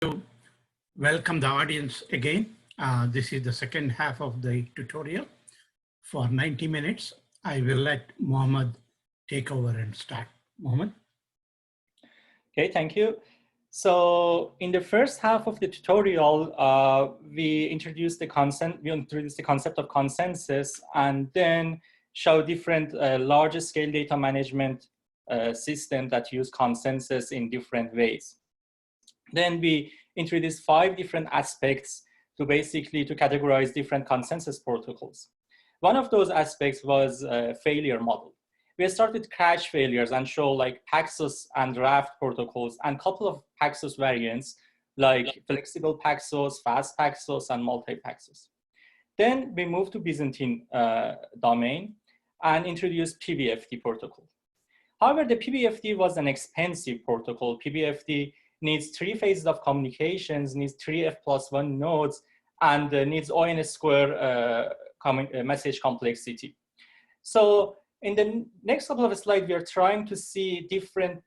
to welcome the audience again. This is the second half of the tutorial. For 90 minutes, I will let Mohammed take over and start. Mohammed. Okay, thank you. So in the first half of the tutorial, we introduced the concept of consensus and then show different larger scale data management systems that use consensus in different ways. Then we introduced 5 different aspects to categorize different consensus protocols. One of those aspects was a failure model. We started crash failures and show like Paxos and Raft protocols and a couple of Paxos variants like flexible Paxos, fast Paxos, and multi-Paxos. Then we moved to Byzantine domain and introduced PBFT protocol. However, the PBFT was an expensive protocol. PBFT needs 3 phases of communications, needs 3 F+1 nodes, and needs ON square message complexity. So in the next couple of slides, we are trying to see different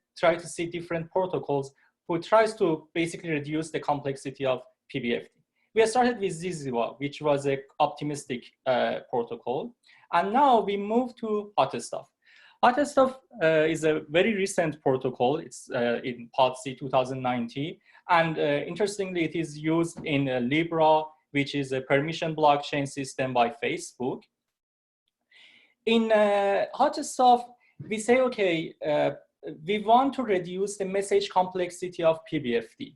protocols who tries to basically reduce the complexity of PBFT. We have started with Ziziwa, which was an optimistic protocol. And now we move to Hotstuff. Hotstuff is a very recent protocol. It's in POTC 2019. And interestingly, it is used in Libra, which is a permission blockchain system by Facebook. In Hotstuff, we say, okay, we want to reduce the message complexity of PBFT.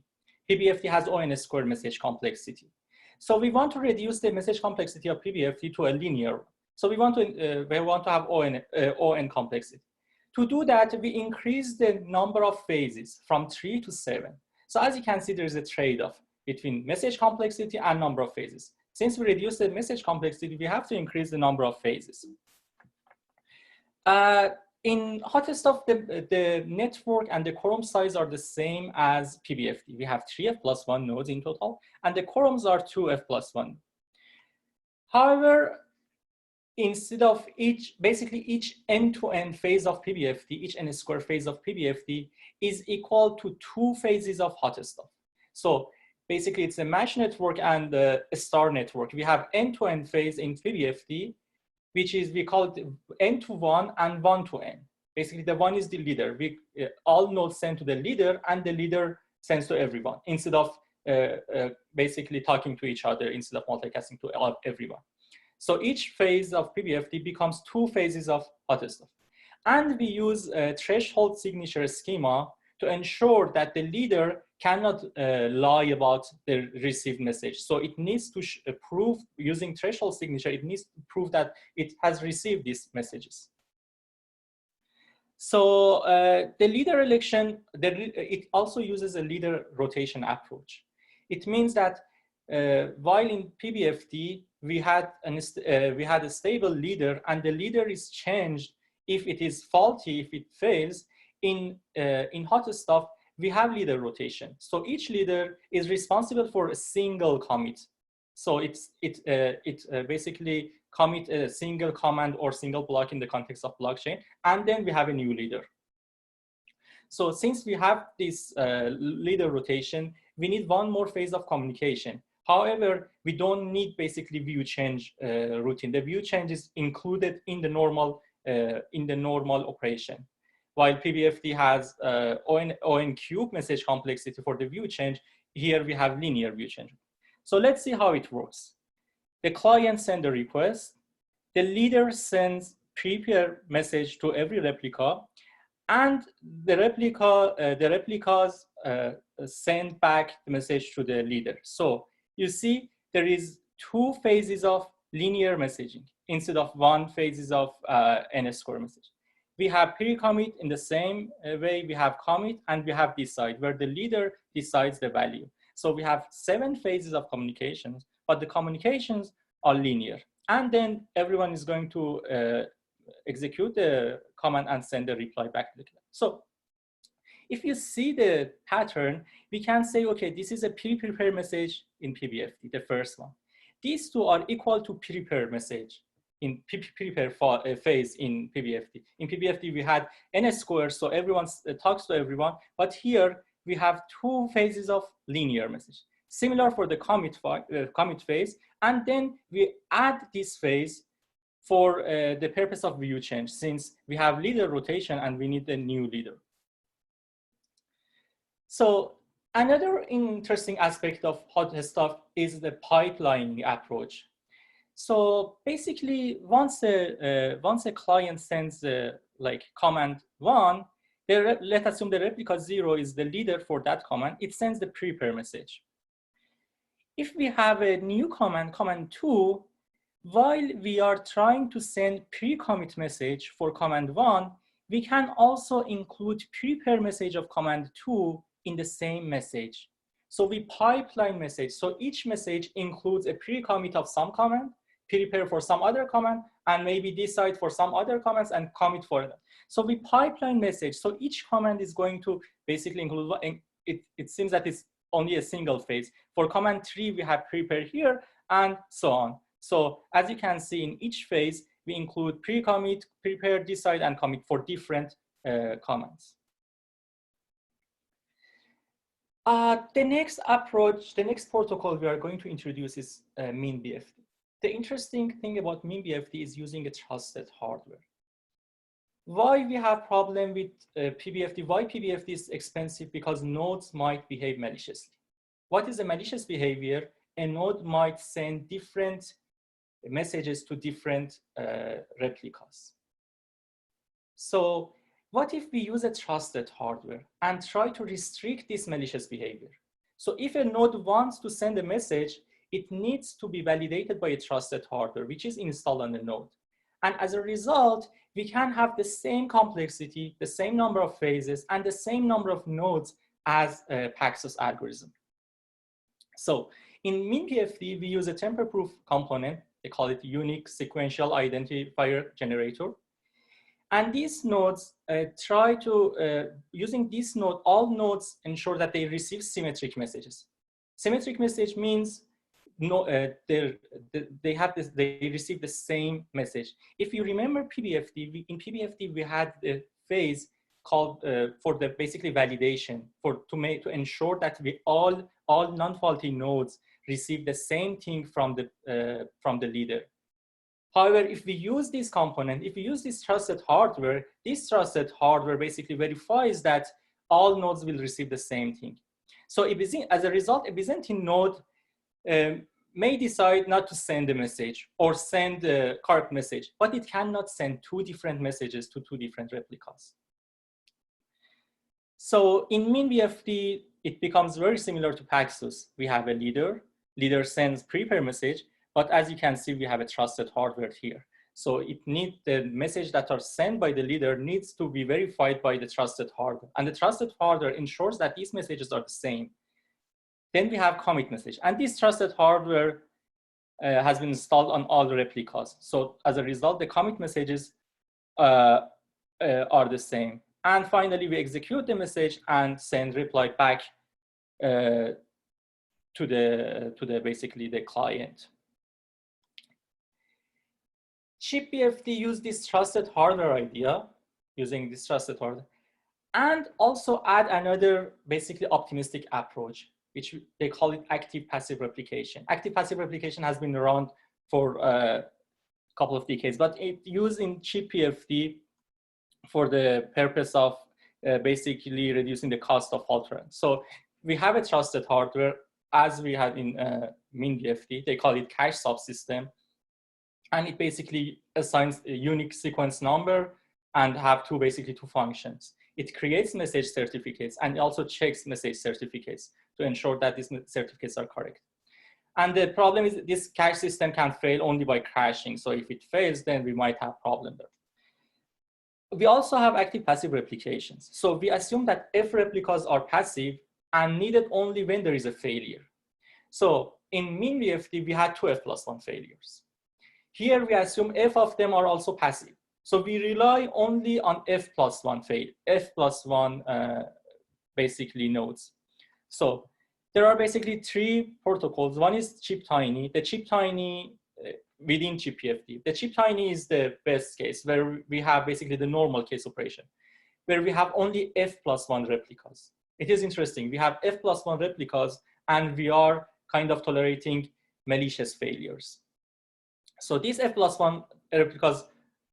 PBFT has ON square message complexity. So we want to reduce the message complexity of PBFT to a linear. So we want to have ON complexity. To do that, we increase the number of phases from 3 to 7. So as you can see, there's a trade-off between message complexity and number of phases. Since we reduce the message complexity, we have to increase the number of phases. In Hotstuff, the network and the quorum size are the same as PBFT. We have 3 F+1 nodes in total, and the quorums are 2 F+1. However, instead of each end-to-end phase of PBFT, each n square phase of PBFT is equal to 2 phases of Hotstuff. So basically, it's a mesh network and a star network. We have end-to-end phase in PBFT, which is, we call it n to 1 and 1 to n. Basically, the 1 is the leader. All nodes send to the leader, and the leader sends to everyone, instead of basically talking to each other, instead of multicasting to everyone. So each phase of PBFT becomes 2 phases of Hotstuff. And we use a threshold signature schema to ensure that the leader cannot lie about the received message. So it needs to prove, using threshold signature, it needs to prove that it has received these messages. So the leader election, it also uses a leader rotation approach. It means that while in PBFT, we had a stable leader, and the leader is changed if it is faulty, if it fails. In Hotstuff, we have leader rotation. So each leader is responsible for a single commit. So it basically commit a single command or single block in the context of blockchain, and then we have a new leader. So since we have this leader rotation, we need one more phase of communication. However, we don't need basically view change routine. The view change is included in the normal operation. While PBFT has ON cube message complexity for the view change, here we have linear view change. So let's see how it works. The client sends a request. The leader sends prepare message to every replica, and the replicas send back the message to the leader. So you see, there is 2 phases of linear messaging instead of 1 phases of n square message. We have pre-commit in the same way. We have commit, and we have decide, where the leader decides the value. So we have 7 phases of communications, but the communications are linear. And then everyone is going to execute the command and send the reply back to the client. So if you see the pattern, we can say, okay, this is a pre-prepare message in PBFT, the first one. These 2 are equal to prepare message in prepare phase in PBFT. In PBFT, we had n squared, so everyone talks to everyone. But here, we have two phases of linear message, similar for the commit phase, and then we add this phase for the purpose of view change, since we have leader rotation and we need a new leader. So another interesting aspect of HotStuff is the pipelining approach. So basically, once a client sends like command 1, let's assume the replica 0 is the leader for that command, it sends the prepare message. If we have a new command, command 2, while we are trying to send pre-commit message for command 1, we can also include prepare message of command 2 in the same message. So we pipeline message. So each message includes a pre-commit of some command, prepare for some other command, and maybe decide for some other commands and commit for them. So we pipeline message. So each command is going to basically include, it seems that it's only a single phase. For command 3, we have prepare here and so on. So as you can see, in each phase, we include pre-commit, prepare, decide, and commit for different commands. The next approach, the next protocol we are going to introduce is MinBFT. The interesting thing about MinBFT is using a trusted hardware. Why we have problem with PBFT? Why PBFT is expensive? Because nodes might behave maliciously. What is a malicious behavior? A node might send different messages to different replicas. So what if we use a trusted hardware and try to restrict this malicious behavior? So if a node wants to send a message, it needs to be validated by a trusted hardware, which is installed on the node. And as a result, we can have the same complexity, the same number of phases, and the same number of nodes as a Paxos algorithm. So in MinBFT, we use a tamper-proof component. They call it unique sequential identifier generator. And these nodes using this node, all nodes ensure that they receive symmetric messages. Symmetric message means they receive the same message. If you remember PBFT, in PBFT we had a phase called for the basically validation to ensure that all non-faulty nodes receive the same thing from the leader. However, if we use this component, if we use this trusted hardware basically verifies that all nodes will receive the same thing. So as a result, a Byzantine node may decide not to send a message or send a correct message, but it cannot send two different messages to two different replicas. So in MinBFT, it becomes very similar to Paxos. We have a leader sends prepare message, but as you can see, we have a trusted hardware here. So the message that are sent by the leader needs to be verified by the trusted hardware. And the trusted hardware ensures that these messages are the same. Then we have commit message. And this trusted hardware has been installed on all the replicas. So as a result, the commit messages are the same. And finally, we execute the message and send reply back to basically the client. CheapBFT used this trusted hardware idea, using this trusted hardware, and also add another basically optimistic approach, which they call it active-passive replication. Active-passive replication has been around for a couple of decades, but it's used in CheapBFT for the purpose of basically reducing the cost of fault tolerance. So we have a trusted hardware, as we had in MinBFT. They call it cache subsystem. And it basically assigns a unique sequence number and have two functions. It creates message certificates and it also checks message certificates to ensure that these certificates are correct. And the problem is this cache system can fail only by crashing. So if it fails, then we might have problem there. We also have active-passive replications. So we assume that F replicas are passive and needed only when there is a failure. So in MinBFT, we had two F+1 failures. Here we assume F of them are also passive. So we rely only on F+1 basically nodes. So there are basically three protocols. One is CheapTiny. The CheapTiny within CheapBFT. The CheapTiny is the best case, where we have basically the normal case operation, where we have only F+1 replicas. It is interesting. We have F+1 replicas, and we are kind of tolerating malicious failures. So these F+1 replicas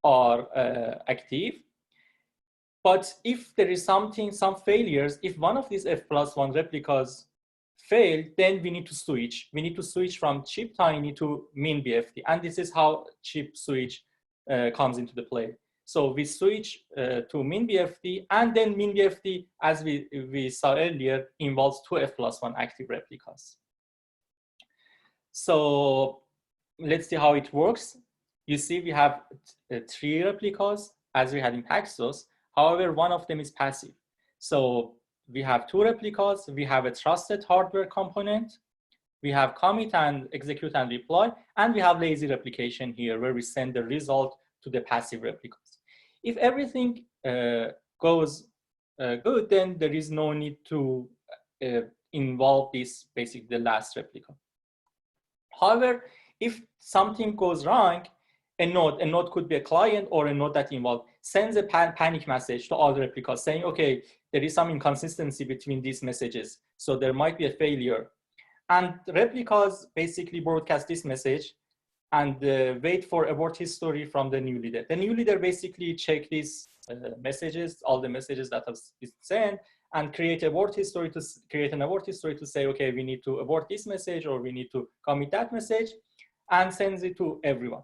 are active. But if there is some failures, if one of these F+1 replicas fail, then we need to switch. We need to switch from CheapTiny to MinBFT. And this is how CheapSwitch comes into the play. So we switch to MinBFT, and then MinBFT, as we saw earlier, involves two F+1 active replicas. So let's see how it works. You see we have 3 replicas, as we had in Paxos. However, one of them is passive. So we have 2 replicas. We have a trusted hardware component. We have commit and execute and reply. And we have lazy replication here, where we send the result to the passive replicas. If everything goes good, then there is no need to involve this, basically the last replica. However, if something goes wrong, a node could be a client or a node that involved, sends a panic message to all the replicas saying, okay, there is some inconsistency between these messages, so there might be a failure. And the replicas basically broadcast this message and wait for abort history from the new leader. The new leader basically check these messages, all the messages that have been sent, and create an abort history to say, okay, we need to abort this message or we need to commit that message, and sends it to everyone.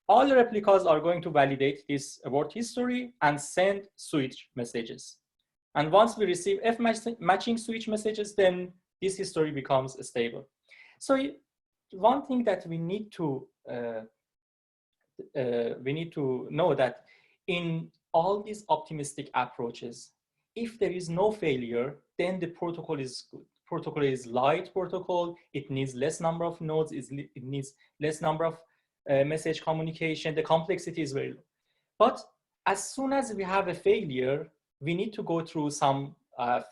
All the replicas are going to validate this abort history and send switch messages. And once we receive matching switch messages, then this history becomes stable. So one thing that we need to know that in all these optimistic approaches, if there is no failure, then the protocol is good. Protocol is light protocol. It needs less number of nodes. It needs less number of message communication. The complexity is very low. But as soon as we have a failure, we need to go through some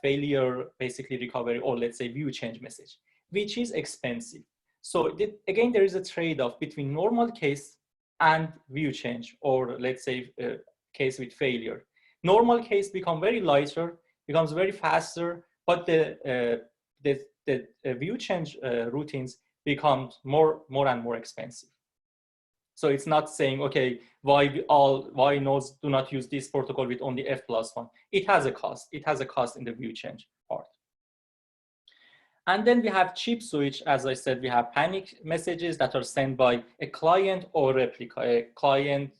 failure basically recovery, or let's say view change message, which is expensive. So again, there is a trade-off between normal case and view change, or let's say case with failure. Normal case becomes very lighter, becomes very faster, but the view change routines become more and more expensive. So it's not saying, okay, why nodes do not use this protocol with only F+1. It has a cost. It has a cost in the view change part. And then we have CheapSwitch. As I said, we have panic messages that are sent by a client or replica. A client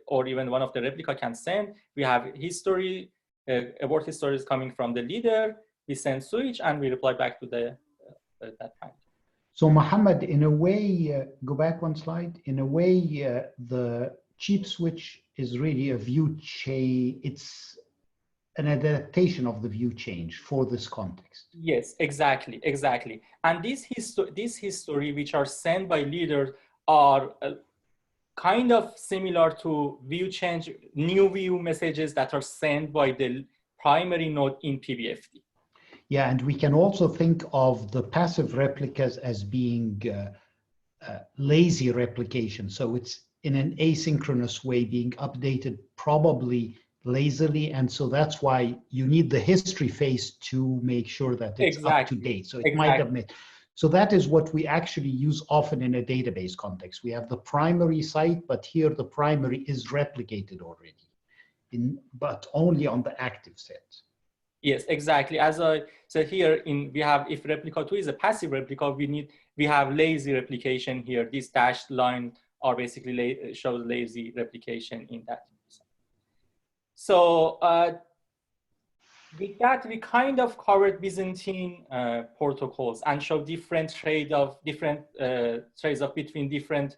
or even one of the replica can send. We have history, abort history is coming from the leader. We send switch and we reply back to the that panic. So Mohammed, in a way, go back one slide. In a way, the CheapSwitch is really a view change. It's an adaptation of the view change for this context. Yes, exactly. And this history, which are sent by leaders, are kind of similar to view change, new view messages that are sent by the primary node in PBFT. Yeah, and we can also think of the passive replicas as being lazy replication. So it's in an asynchronous way being updated probably lazily. And so that's why you need the history phase to make sure that it's up to date. So it might have made. So that is what we actually use often in a database context. We have the primary site, but here the primary is replicated already, but only on the active set. Yes, exactly. As I said here, we have, if replica 2 is a passive replica, we have lazy replication here. These dashed line are basically shows lazy replication in that. So with that, we kind of covered Byzantine protocols and show different trade-off between different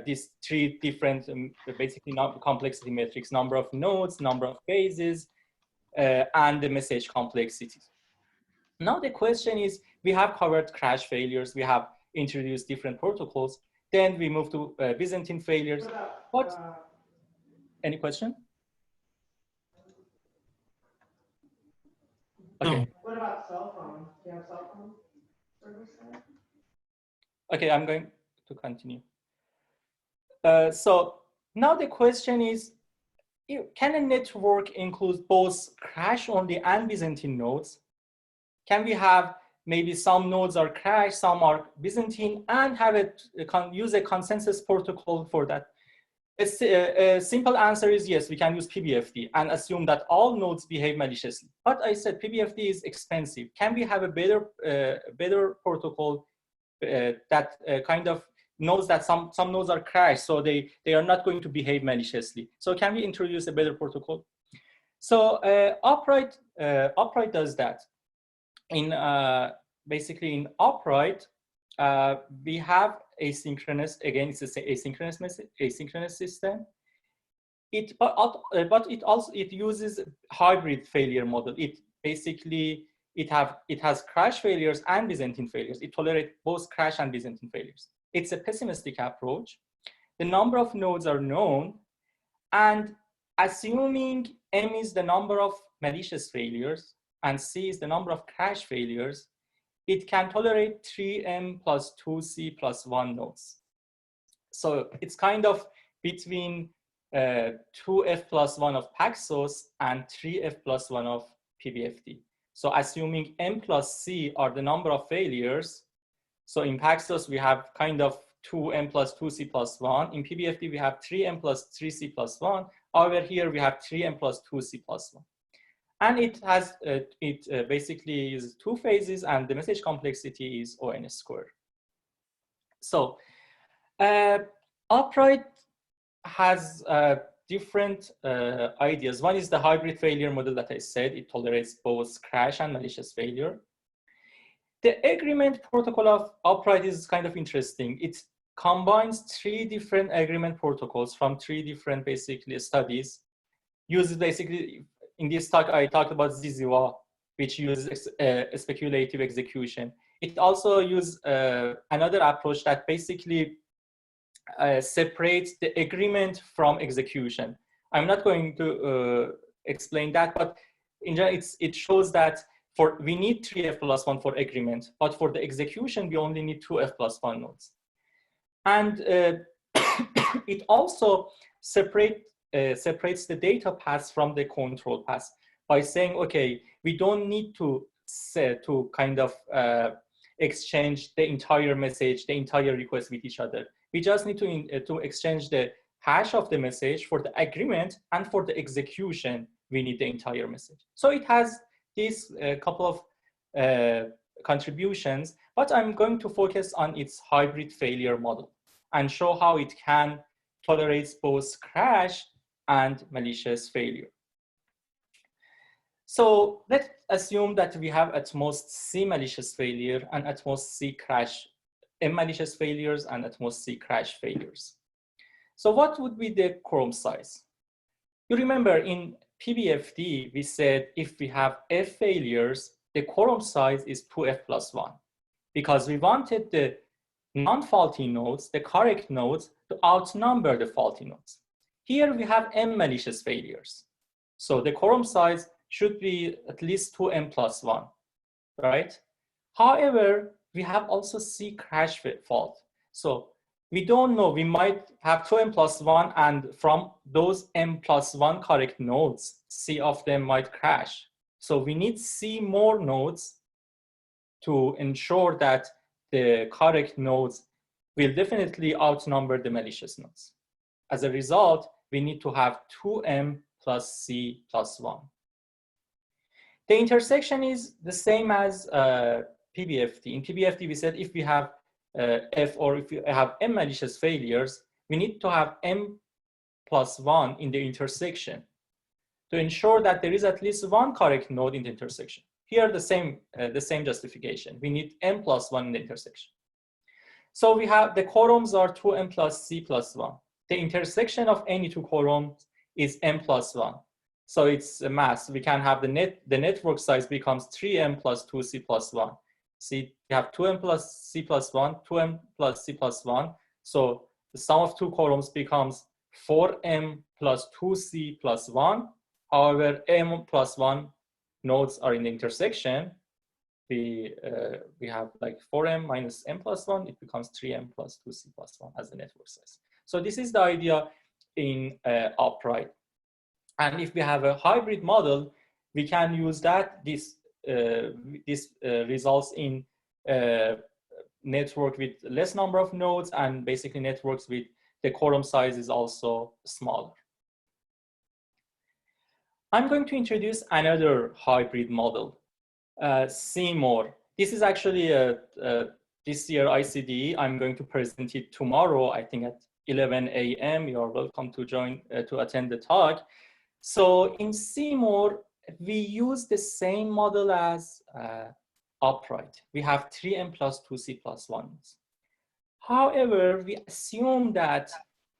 these 3 different basically complexity metrics: number of nodes, number of phases, and the message complexity. Now the question is, we have covered crash failures, we have introduced different protocols, then we move to Byzantine failures. Any question? Okay. No. What about cell phone? Do you have cell phone service there? Okay, I'm going to continue. So now the question is, can a network include both crash-only and Byzantine nodes? Can we have maybe some nodes are crash, some are Byzantine, and have use a consensus protocol for that? A simple answer is yes, we can use PBFT and assume that all nodes behave maliciously. But I said PBFT is expensive. Can we have a better protocol that kind of knows that some nodes are crashed, so they are not going to behave maliciously? So can we introduce a better protocol? So Upright does that. In basically in Upright, we have asynchronous. Again, it's an asynchronous system. But it uses hybrid failure model. It basically it has crash failures and Byzantine failures. It tolerates both crash and Byzantine failures. It's a pessimistic approach. The number of nodes are known, and assuming M is the number of malicious failures and C is the number of crash failures, it can tolerate 3M plus 2C plus 1 nodes. So it's kind of between 2F plus 1 of Paxos and 3F plus 1 of PBFT. So assuming M plus C are the number of failures, so in Paxos we have kind of 2M plus 2C plus 1. In PBFT we have 3M plus 3C plus 1. Over here we have 3M plus 2C plus 1. And it has basically is 2 phases, and the message complexity is ON squared. So Upright has different ideas. One is the hybrid failure model that I said. It tolerates both crash and malicious failure. The agreement protocol of Upright is kind of interesting. It combines 3 different agreement protocols from 3 different basically studies. Uses basically, in this talk, I talked about Ziziwa, which uses speculative execution. It also uses another approach that basically separates the agreement from execution. I'm not going to explain that, but in general, it shows that we need 3F plus 1 for agreement, but for the execution, we only need 2F plus 1 nodes. And it also separates the data paths from the control paths by saying, okay, we don't need to kind of exchange the entire message, the entire request with each other. We just need to exchange the hash of the message for the agreement, and for the execution, we need the entire message. So it has these couple of contributions, but I'm going to focus on its hybrid failure model and show how it can tolerate both crash and malicious failure. So let's assume that we have at most C malicious failure and at most C crash, M malicious failures and at most C crash failures. So what would be the quorum size? You remember in PBFT, we said if we have F failures, the quorum size is 2F plus 1, because we wanted the non-faulty nodes, the correct nodes, to outnumber the faulty nodes. Here we have M malicious failures. So the quorum size should be at least 2M plus 1, right? However, we have also C crash fault. So we don't know, we might have 2M plus 1, and from those M plus 1 correct nodes, C of them might crash. So we need C more nodes to ensure that the correct nodes will definitely outnumber the malicious nodes. As a result, we need to have 2M plus C plus 1. The intersection is the same as PBFT. In PBFT, we said if we have F or if we have M malicious failures, we need to have M plus 1 in the intersection to ensure that there is at least one correct node in the intersection. Here, the same justification. We need M plus 1 in the intersection. So we have the quorums are 2M plus C plus 1. The intersection of any 2 quorums is M plus 1. So it's a mass. We can have the network size becomes 3M plus 2C plus 1. See, we have 2M plus C plus 1, 2M plus C plus 1. So the sum of 2 quorums becomes 4M plus 2C plus 1. However, M plus 1 nodes are in the intersection. We have like 4M minus M plus 1. It becomes 3M plus 2C plus 1 as the network size. So this is the idea in Upright. And if we have a hybrid model, we can use that. This results in network with less number of nodes, and basically networks with the quorum size is also smaller. I'm going to introduce another hybrid model, CMOR. This is actually this year ICD. I'm going to present it tomorrow, I think at 11 a.m. You're welcome to join, to attend the talk. So in CMOR, we use the same model as upright. We have 3n plus 2c plus 1. However, we assume that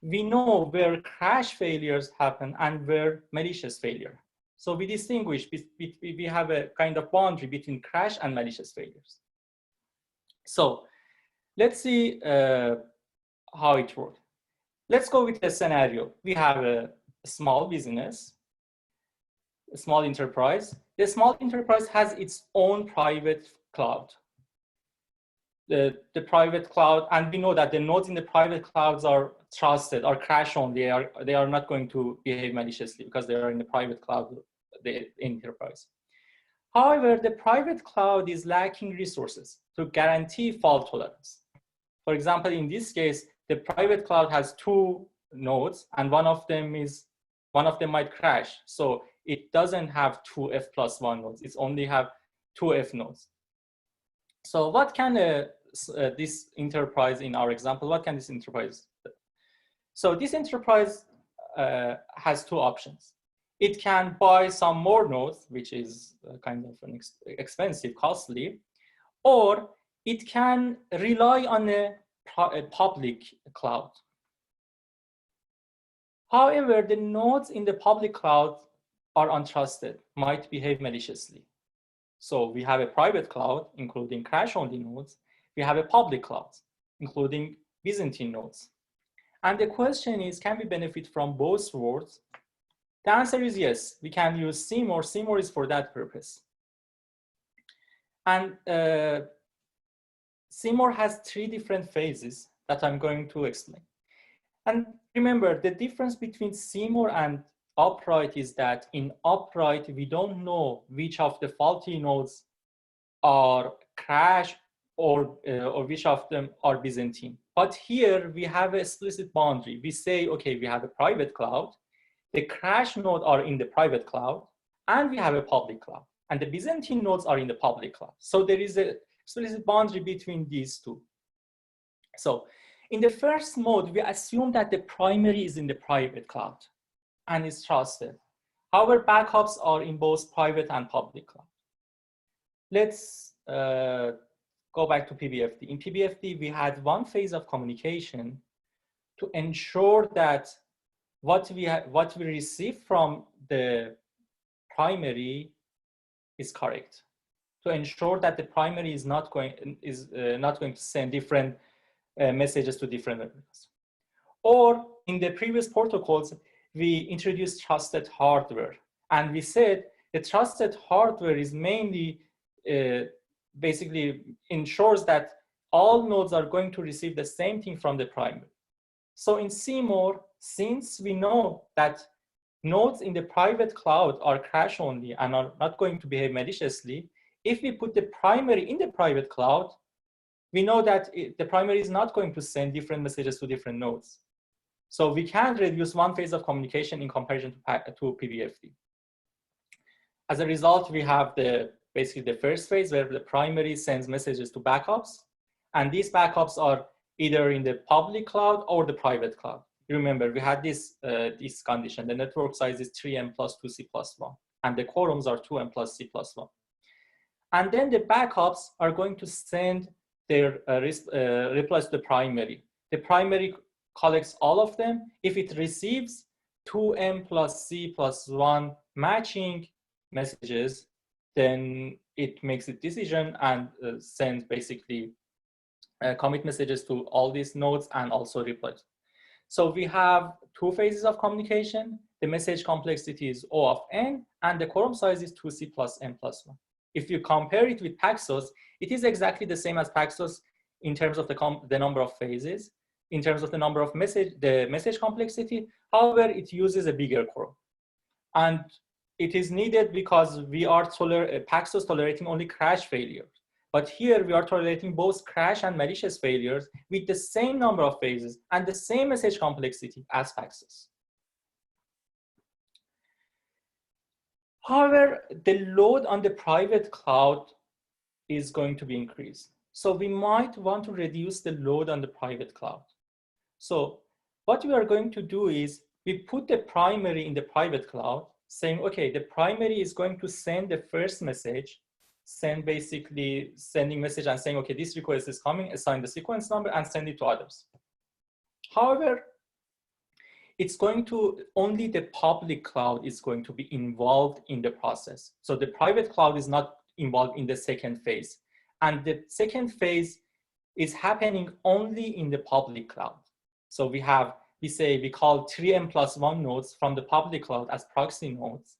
we know where crash failures happen and where malicious failure. So we distinguish, we have a kind of boundary between crash and malicious failures. So let's see how it works. Let's go with a scenario. We have a small business, a small enterprise. The small enterprise has its own private cloud. The private cloud, and we know that the nodes in the private clouds are trusted, are crash-only. They are not going to behave maliciously because they are in the private cloud, the enterprise. However, the private cloud is lacking resources to guarantee fault tolerance. For example, in this case, the private cloud has 2 nodes, and one of them might crash. So it doesn't have 2f plus 1 nodes. It's only have 2f nodes. So what can this enterprise, in our example, what can this enterprise do? So this enterprise has 2 options. It can buy some more nodes, which is kind of an expensive, costly, or it can rely on a public cloud. However, the nodes in the public cloud are untrusted, might behave maliciously. So we have a private cloud, including crash-only nodes. We have a public cloud, including Byzantine nodes. And the question is, can we benefit from both worlds? The answer is yes, we can use CMOR. CMOR is for that purpose. And CMOR has 3 different phases that I'm going to explain. And remember, the difference between CMOR and upright is that in upright, we don't know which of the faulty nodes are crash or which of them are Byzantine. But here we have an explicit boundary. We say, okay, we have a private cloud, the crash nodes are in the private cloud, and we have a public cloud, and the Byzantine nodes are in the public cloud. So there is an explicit boundary between these 2. So in the first mode, we assume that the primary is in the private cloud and is trusted. However, backups are in both private and public cloud. Let's go back to PBFT. In PBFT, we had 1 phase of communication to ensure that what we receive from the primary is correct, to ensure that the primary is not going to send different messages to different members. Or in the previous protocols, we introduced trusted hardware, and we said the trusted hardware is mainly basically ensures that all nodes are going to receive the same thing from the primary. So in CMOR, since we know that nodes in the private cloud are crash only and are not going to behave maliciously, if we put the primary in the private cloud, we know that the primary is not going to send different messages to different nodes. So we can reduce 1 phase of communication in comparison to PBFT. As a result, we have basically the first phase where the primary sends messages to backups, and these backups are either in the public cloud or the private cloud. Remember, we had this condition. The network size is 3n plus 2c plus 1, and the quorums are 2n plus c plus 1. And then the backups are going to send their replies to the primary. The primary collects all of them. If it receives 2n plus c plus 1 matching messages, then it makes a decision and sends basically commit messages to all these nodes and also replies. So we have 2 phases of communication. The message complexity is O of n, and the quorum size is 2c plus n plus 1. If you compare it with Paxos, it is exactly the same as Paxos in terms of the number of phases, in terms of the number of message complexity. However, it uses a bigger quorum. And it is needed because we are Paxos tolerating only crash failure. But here we are tolerating both crash and malicious failures with the same number of phases and the same message complexity as Paxos. However, the load on the private cloud is going to be increased. So we might want to reduce the load on the private cloud. So what we are going to do is we put the primary in the private cloud, saying, okay, the primary is going to send the first message, basically sending message and saying, okay, this request is coming, assign the sequence number and send it to others. However, it's going to, only the public cloud is going to be involved in the process. So the private cloud is not involved in the second phase. And the second phase is happening only in the public cloud. So we call 3M+1 nodes from the public cloud as proxy nodes.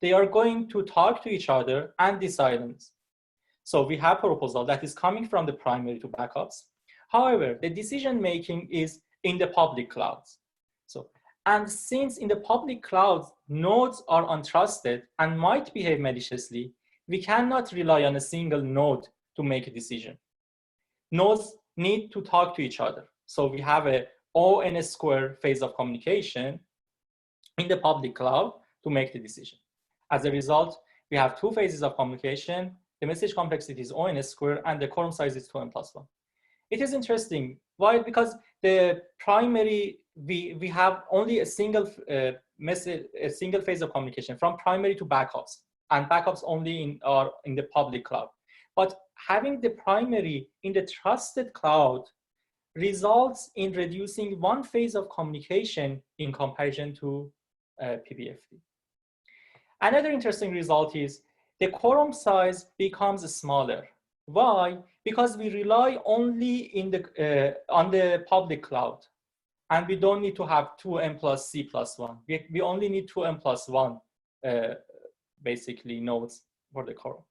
They are going to talk to each other and decide. So we have a proposal that is coming from the primary to backups. However, the decision making is in the public clouds. And since in the public clouds, nodes are untrusted and might behave maliciously, we cannot rely on a single node to make a decision. Nodes need to talk to each other. So we have a ON² phase of communication in the public cloud to make the decision. As a result, we have two phases of communication. The message complexity is ON² and the quorum size is 2n+1. It is interesting. Why? Because the primary, we have only a single phase of communication from primary to backups, and backups only are in the public cloud. But having the primary in the trusted cloud results in reducing one phase of communication in comparison to PBFT. Another interesting result is the quorum size becomes smaller. Why? Because we rely only on the public cloud, and we don't need to have 2n+c+1. We only need 2n+1 basically nodes for the quorum.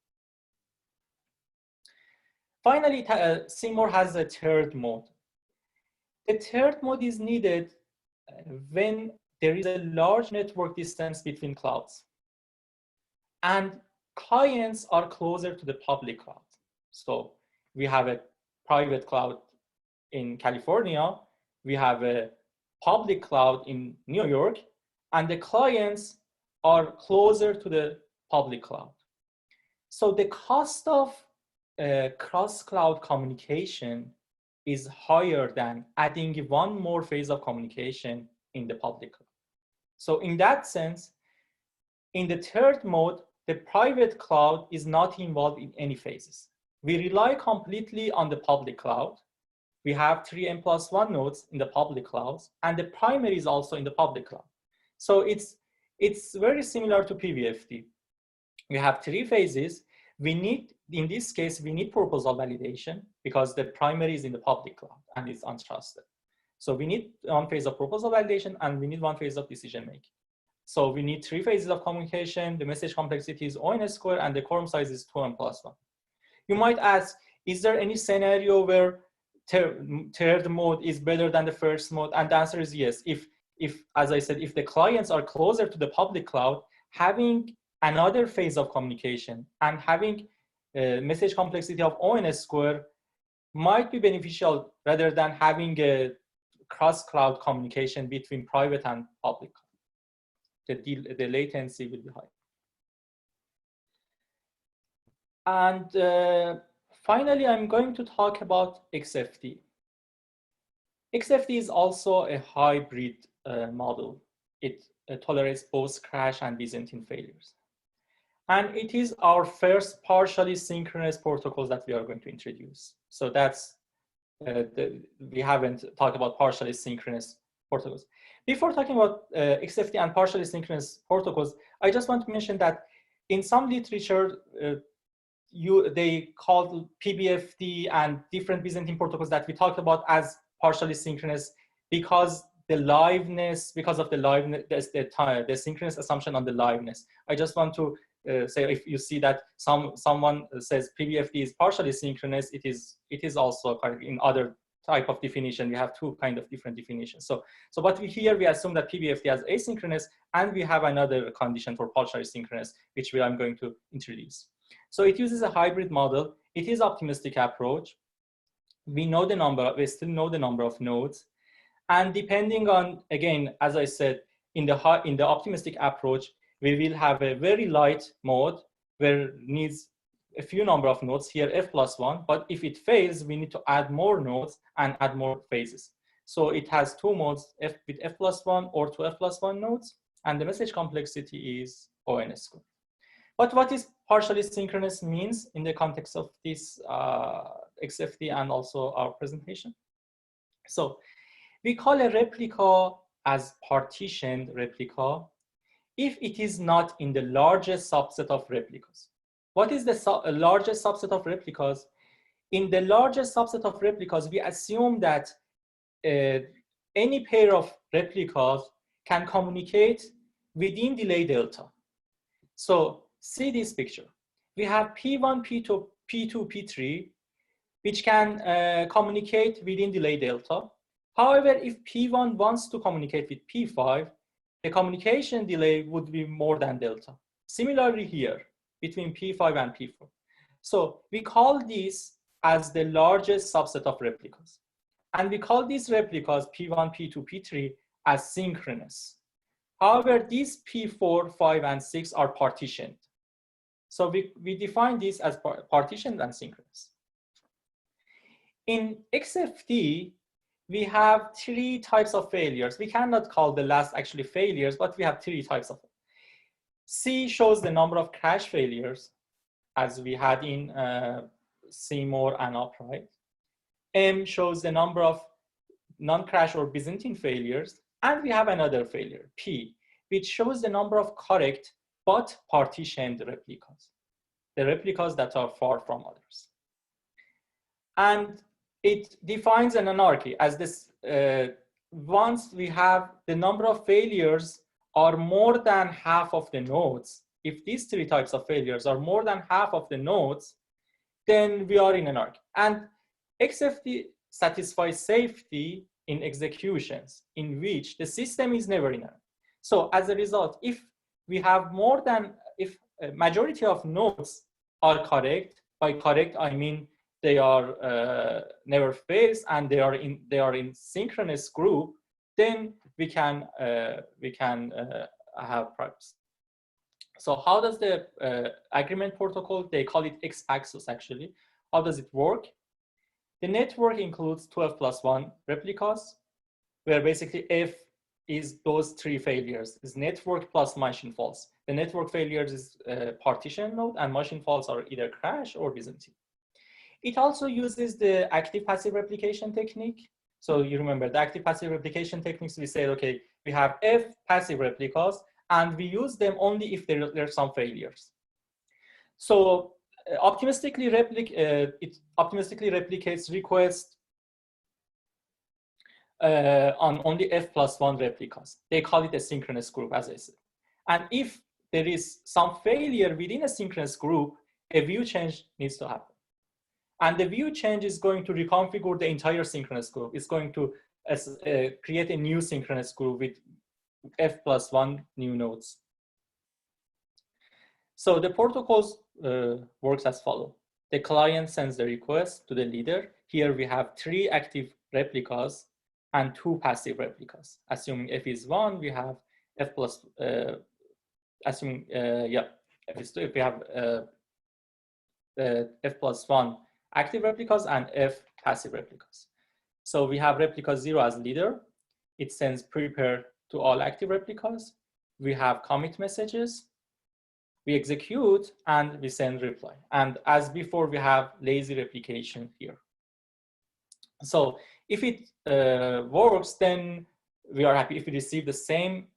Finally, CMOR has a third mode. The third mode is needed when there is a large network distance between clouds and clients are closer to the public cloud. So we have a private cloud in California, we have a public cloud in New York, and the clients are closer to the public cloud. So the cost of cross-cloud communication is higher than adding one more phase of communication in the public cloud. So in that sense, in the third mode, the private cloud is not involved in any phases. We rely completely on the public cloud. We have 3n+1 nodes in the public clouds, and the primary is also in the public cloud. So it's very similar to PBFT. We have three phases. We need, in this case, we need proposal validation because the primary is in the public cloud and it's untrusted. So we need one phase of proposal validation and we need one phase of decision making. So we need three phases of communication. The message complexity is ON² and the quorum size is 2n+1. You might ask, is there any scenario where third mode is better than the first mode? And the answer is yes. If, as I said, if the clients are closer to the public cloud, having another phase of communication and having a message complexity of ON² might be beneficial rather than having a cross-cloud communication between private and public. The latency will be high. And finally, I'm going to talk about XFT. XFT is also a hybrid model. It tolerates both crash and Byzantine failures. And it is our first partially synchronous protocols that we are going to introduce. So that's, we haven't talked about partially synchronous protocols. Before talking about XFT and partially synchronous protocols, I just want to mention that in some literature, they called PBFT and different Byzantine protocols that we talked about as partially synchronous because the liveness, because of the liveness, the synchronous assumption on the liveness. I just want to say, if you see that someone says PBFT is partially synchronous, it is also correct in other type of definition. We have two kind of different definitions. So but here we assume that PBFT is asynchronous, and we have another condition for partially synchronous, which I'm going to introduce. So it uses a hybrid model. It is optimistic approach. We know the number, we still know the number of nodes. And depending on, again, as I said, in the optimistic approach, we will have a very light mode where it needs a few number of nodes, here f+1, but if it fails, we need to add more nodes and add more phases. So it has two modes, with f+1 or two f+1 nodes, and the message complexity is O(n)(. But what is partially synchronous means in the context of this XFT and also our presentation? So we call a replica as partitioned replica if it is not in the largest subset of replicas. What is the largest subset of replicas? In the largest subset of replicas, we assume that any pair of replicas can communicate within delay delta. So see this picture. We have P1, P2, P3, which can communicate within delay delta. However, if P1 wants to communicate with P5, the communication delay would be more than delta. Similarly here, between P5 and P4. So we call this as the largest subset of replicas. And we call these replicas P1, P2, P3 as synchronous. However, these P4, 5, and 6 are partitioned. So we define this as partitioned and synchronous. In XFT, we have three types of failures. We cannot call the last actually failures, but we have three types of them. C shows the number of crash failures, as we had in Seymour and Upright. M shows the number of non-crash or Byzantine failures. And we have another failure, P, which shows the number of correct but partitioned replicas, the replicas that are far from others. And it defines an anarchy as this, once we have the number of failures are more than half of the nodes, if these three types of failures are more than half of the nodes, then we are in anarchy. And XFT satisfies safety in executions in which the system is never in anarchy. So as a result, if we have more than, if a majority of nodes are correct, by correct I mean they are never fails and they are in synchronous group, then we can have privacy. So how does the agreement protocol, they call it XPaxos actually, how does it work? The network includes 2f+1 replicas, where basically F is those three failures, is network plus machine faults. The network failures is partition node, and machine faults are either crash or Byzantine. It also uses the active passive replication technique. So you remember the active passive replication techniques, we said, okay, we have F passive replicas, and we use them only if there are some failures. So it optimistically replicates requests on only F+1 replicas. They call it a synchronous group, as I said. And if there is some failure within a synchronous group, a view change needs to happen. And the view change is going to reconfigure the entire synchronous group. It's going to create a new synchronous group with F+1 new nodes. So the protocols works as follows. The client sends the request to the leader. Here we have 3 active replicas and 2 passive replicas. Assuming F is 1, we have F plus, assuming, F is 2, if we have F+1 active replicas and F passive replicas. So we have replica 0 as leader. It sends prepare to all active replicas. We have commit messages. We execute and we send reply. And as before, we have lazy replication here. So if it works, then we are happy if we receive the same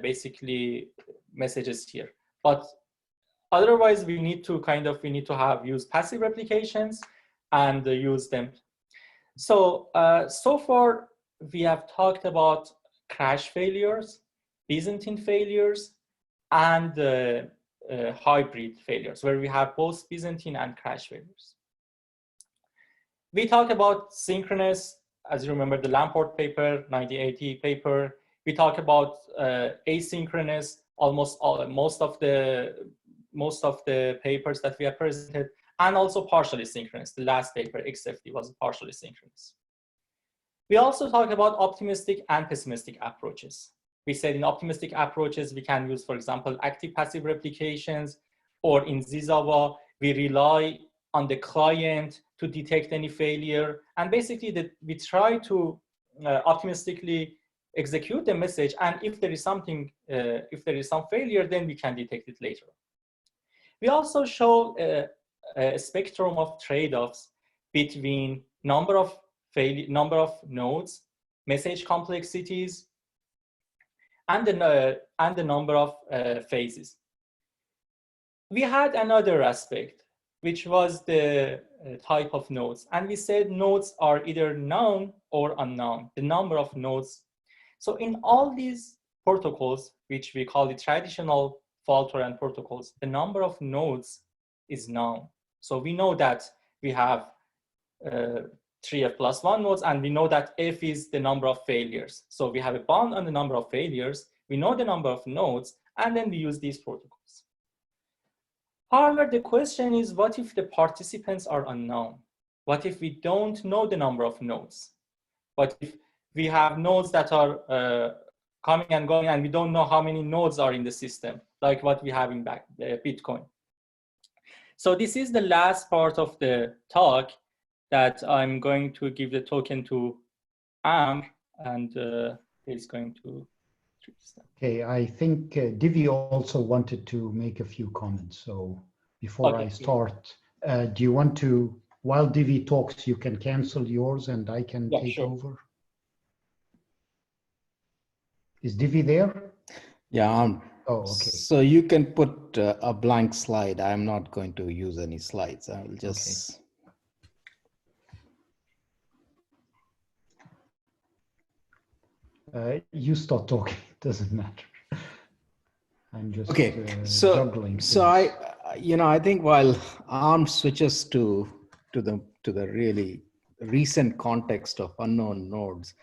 basically messages here. But otherwise, we need to use passive replications and use them. So so far we have talked about crash failures, Byzantine failures, and hybrid failures, where we have both Byzantine and crash failures. We talk about synchronous, as you remember, the Lamport paper, 1980 paper. We talk about asynchronous, most of the papers that we have presented, and also partially synchronous. The last paper, XFD, was partially synchronous. We also talk about optimistic and pessimistic approaches. We said in optimistic approaches, we can use, for example, active-passive replications, or in Zizawa, we rely on the client to detect any failure. And basically, we try to optimistically execute the message. And if there is something, if there is some failure, then we can detect it later. We also show a spectrum of trade-offs between number of nodes, message complexities, and the number of phases. We had another aspect, which was the type of nodes. And we said nodes are either known or unknown, the number of nodes. So in all these protocols, which we call the traditional fault-tolerant protocols, the number of nodes is known. So we know that we have 3f plus 1 nodes, and we know that f is the number of failures. So we have a bound on the number of failures, we know the number of nodes, and then we use these protocols. However, the question is, what if the participants are unknown? What if we don't know the number of nodes? What if we have nodes that are coming and going, and we don't know how many nodes are in the system, like what we have in Bitcoin? So this is the last part of the talk that I'm going to give the token to Amr, and he's going to. Okay, I think Divi also wanted to make a few comments. So before I start, do you want to, while Divi talks, you can cancel yours and I can take over? Is Divi there? Yeah. Oh, okay. So you can put a blank slide. I'm not going to use any slides. I will just. Okay. You start talking, it doesn't matter. I'm just juggling. So I think while ARM switches to the really recent context of unknown nodes,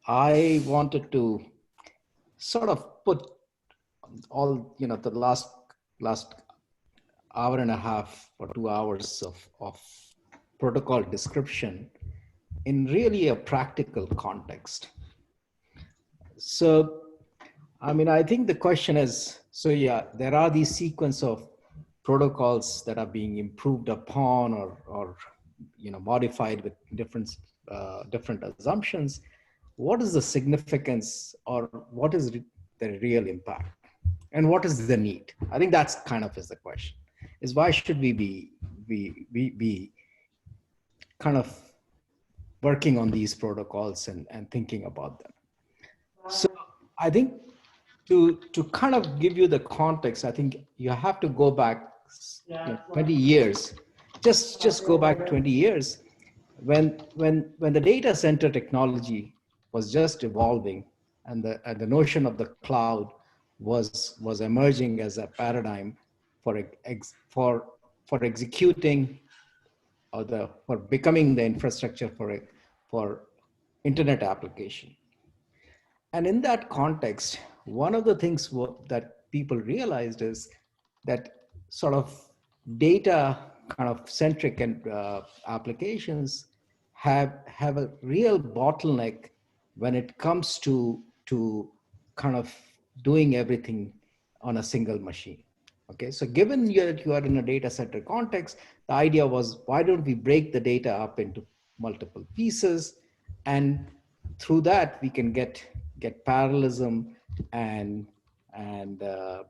I wanted to sort of put all, the last hour and a half or 2 hours of protocol description in really a practical context. So, I think the question is, there are these sequence of protocols that are being improved upon or modified with different assumptions. What is the significance, or what is the real impact, and what is the need? I think that's kind of is the question. Is why should we be kind of working on these protocols and thinking about them? So I think to kind of give you the context, I think you have to go back 20 years. Just go back 20 years when the data center technology was just evolving, and the notion of the cloud was emerging as a paradigm for executing, or for becoming the infrastructure for internet application. And in that context, one of the things that people realized is that sort of data kind of centric and applications have a real bottleneck when it comes to kind of doing everything on a single machine. Okay, so given that you are in a data center context, the idea was, why don't we break the data up into multiple pieces, and through that we can get parallelism and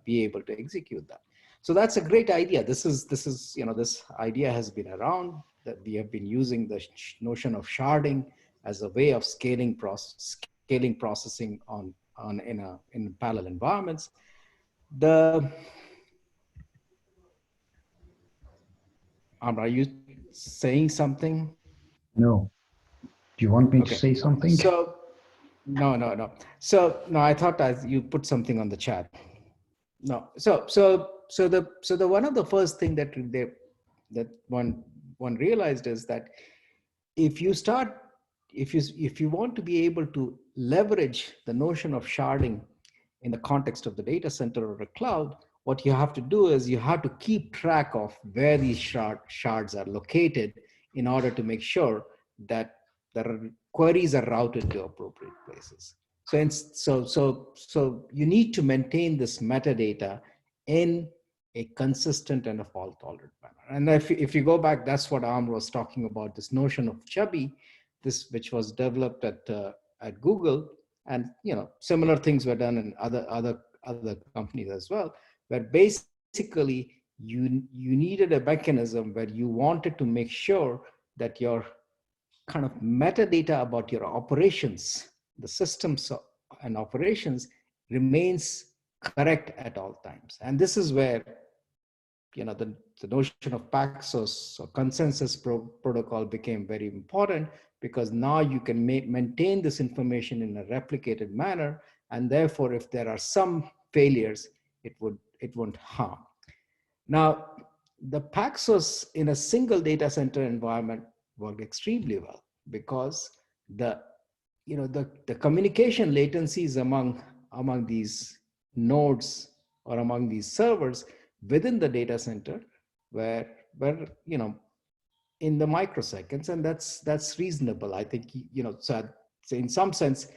be able to execute that. So that's a great idea. This idea has been around, that we have been using the notion of sharding as a way of scaling processing in parallel environments. Are you saying something? No. Do you want me to say something? So, no. So, no, I thought you put something on the chat. No. So the one of the first thing that one realized is that if you want to be able to leverage the notion of sharding in the context of the data center or a cloud, what you have to do is you have to keep track of where these shards are located in order to make sure that the queries are routed to appropriate places. So you need to maintain this metadata in a consistent and a fault tolerant manner. And if you go back, that's what Arm was talking about, this notion of Chubby, which was developed at Google, and similar things were done in other companies as well, where basically you needed a mechanism where you wanted to make sure that your kind of metadata about your operations, the systems and operations, remains correct at all times. And this is where the notion of Paxos or consensus protocol became very important, because now you can maintain this information in a replicated manner, and therefore if there are some failures, it won't harm. Now, the Paxos in a single data center environment worked extremely well, because the communication latencies among these nodes or among these servers within the data center were in the microseconds, and that's reasonable. I think so in some sense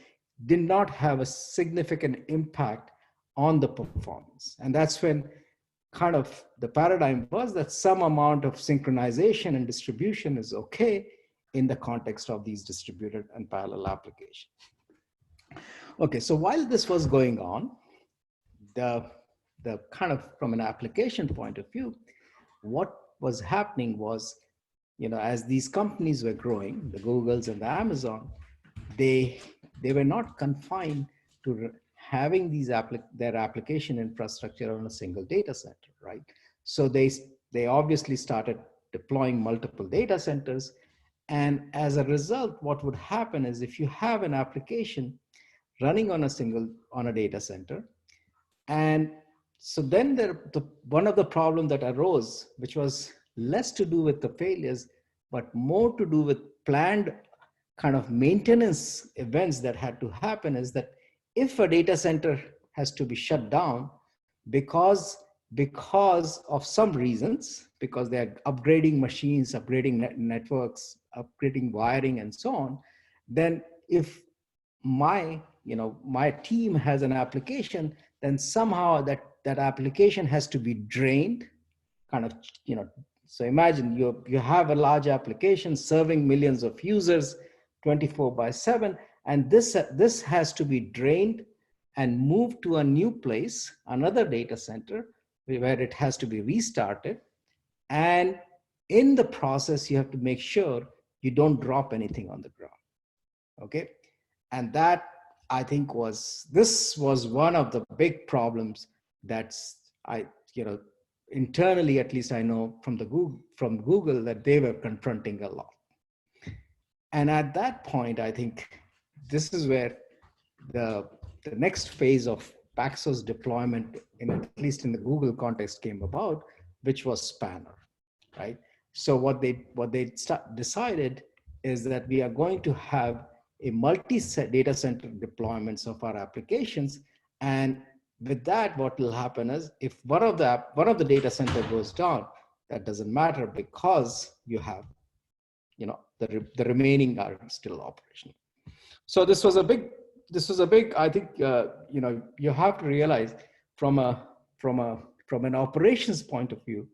did not have a significant impact on the performance. And that's when kind of the paradigm was that some amount of synchronization and distribution is okay in the context of these distributed and parallel applications. Okay, so while this was going on, the kind of from an application point of view, what was happening was, as these companies were growing, the Googles and the Amazon, they were not confined to having their application infrastructure on a single data center, right? So they obviously started deploying multiple data centers. And as a result, what would happen is, if you have an application running on a data center, and so then one of the problems that arose, which was less to do with the failures, but more to do with planned kind of maintenance events that had to happen, is that if a data center has to be shut down because of some reasons, because they're upgrading machines, upgrading networks, upgrading wiring, and so on, then if my team has an application, then somehow that application has to be drained, kind of, so imagine you have a large application serving millions of users 24/7, and this has to be drained and moved to a new place, another data center, where it has to be restarted. And in the process, you have to make sure you don't drop anything on the ground. Okay. And that, I think, this was one of the big problems internally, at least I know from Google, that they were confronting a lot. And at that point, I think this is where the next phase of Paxos deployment, at least in the Google context, came about, which was Spanner, right? So what they decided is that we are going to have a multi-data center deployments of our applications. And with that, what will happen is, if one of the data center goes down, that doesn't matter, because you have, the remaining are still operational. So this was a big, I think, you have to realize from an operations point of view,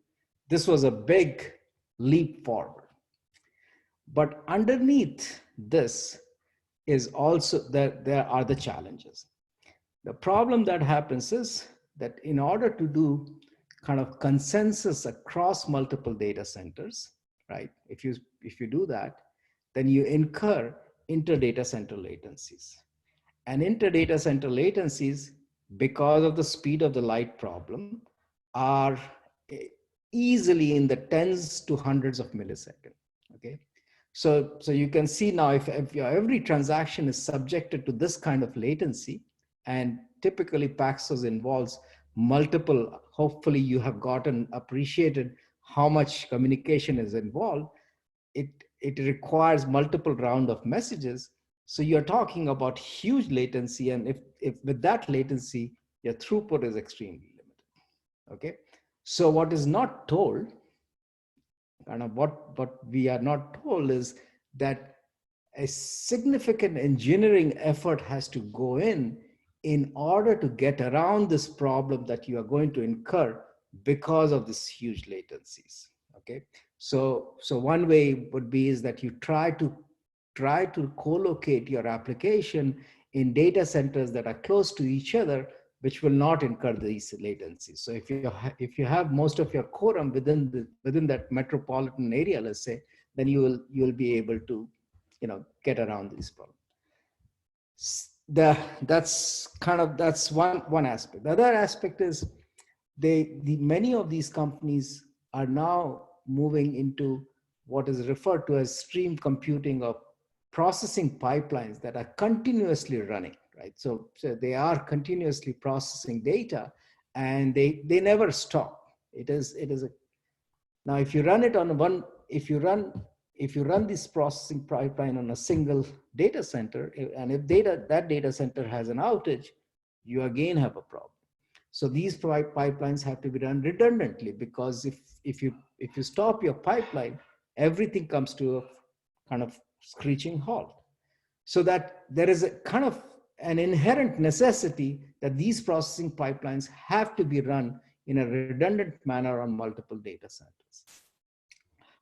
this was a big leap forward. But underneath this is also that there are the challenges. The problem that happens is that in order to do kind of consensus across multiple data centers, right? If you do that, then you incur inter-data center latencies. And inter-data center latencies, because of the speed of the light problem, are easily in the tens to hundreds of milliseconds. Okay. So you can see now, if every transaction is subjected to this kind of latency, and typically Paxos involves multiple, hopefully you have appreciated how much communication is involved. it requires multiple round of messages. So you're talking about huge latency. And if with that latency, your throughput is extremely limited. Okay. So what is not told, and what we are not told is that a significant engineering effort has to go in order to get around this problem that you are going to incur because of this huge latencies. Okay. So one way would be is that you try to co-locate your application in data centers that are close to each other, which will not incur these latencies. So if you have most of your quorum within that metropolitan area, let's say, then you will be able to, get around these problems. That's one aspect. The other aspect is many of these companies are now moving into what is referred to as stream computing of processing pipelines that are continuously running, right? So they are continuously processing data, and they never stop. Now if you run it on if you run this processing pipeline on a single data center, and if that data center has an outage, you again have a problem. So these pipelines have to be run redundantly, because if you stop your pipeline, everything comes to a kind of screeching halt. So that there is a kind of an inherent necessity that these processing pipelines have to be run in a redundant manner on multiple data centers.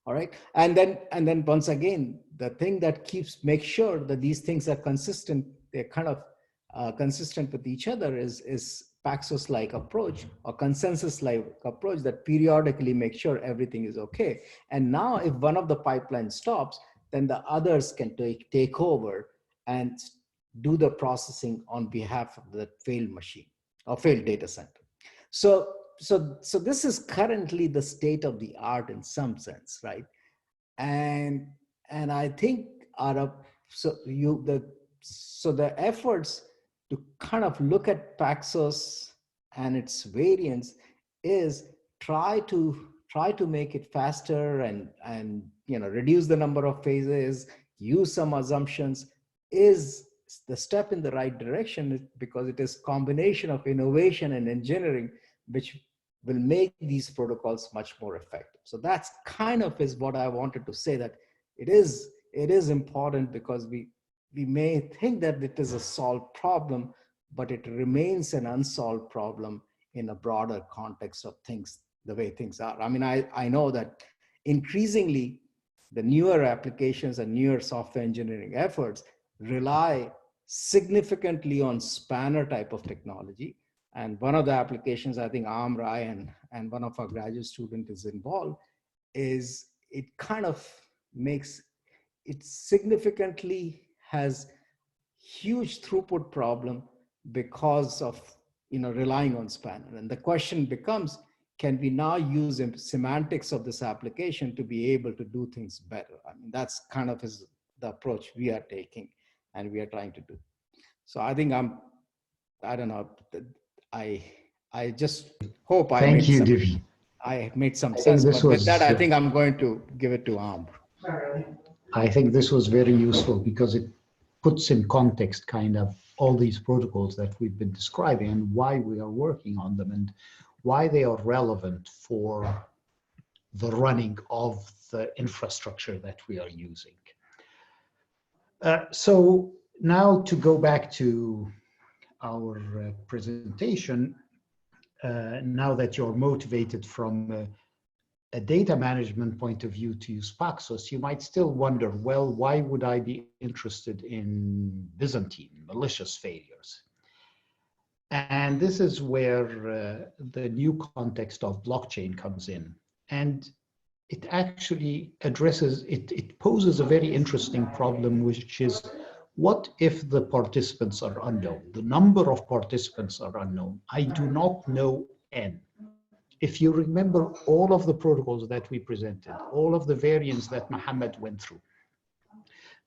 All right, and then once again, the thing that makes sure that these things are consistent, they're kind of consistent with each other, is Paxos-like approach or consensus-like approach that periodically makes sure everything is okay. And now if one of the pipelines stops, then the others can take over and do the processing on behalf of the failed machine or failed data center. So this is currently the state of the art in some sense, right? And I think the efforts to kind of look at Paxos and its variants is try to make it faster and reduce the number of phases, use some assumptions, is the step in the right direction, because it is combination of innovation and engineering which will make these protocols much more effective. So that's kind of is what I wanted to say, that it is important, because we may think that it is a solved problem, but it remains an unsolved problem in a broader context of things, the way things are. I mean, I know that increasingly the newer applications and newer software engineering efforts rely significantly on spanner type of technology. And one of the applications, I think Rai and one of our graduate students is involved, is it kind of makes it significantly has huge throughput problem because of relying on spanner. And the question becomes, can we now use the semantics of this application to be able to do things better? I mean, that's kind of the approach we are taking and we are trying to do. So I think I don't know. I just hope I made some sense. But with that, I think I'm going to give it to Amr. I think this was very useful, because it puts in context kind of all these protocols that we've been describing and why we are working on them and why they are relevant for the running of the infrastructure that we are using. So now to go back to our presentation, now that you're motivated from a data management point of view to use Paxos, you might still wonder, well, why would I be interested in Byzantine, malicious failures? And this is where the new context of blockchain comes in. And it actually addresses, it poses a very interesting problem, which is, what if the participants are unknown? The number of participants are unknown. I do not know N. If you remember all of the protocols that we presented, all of the variants that Mohammed went through,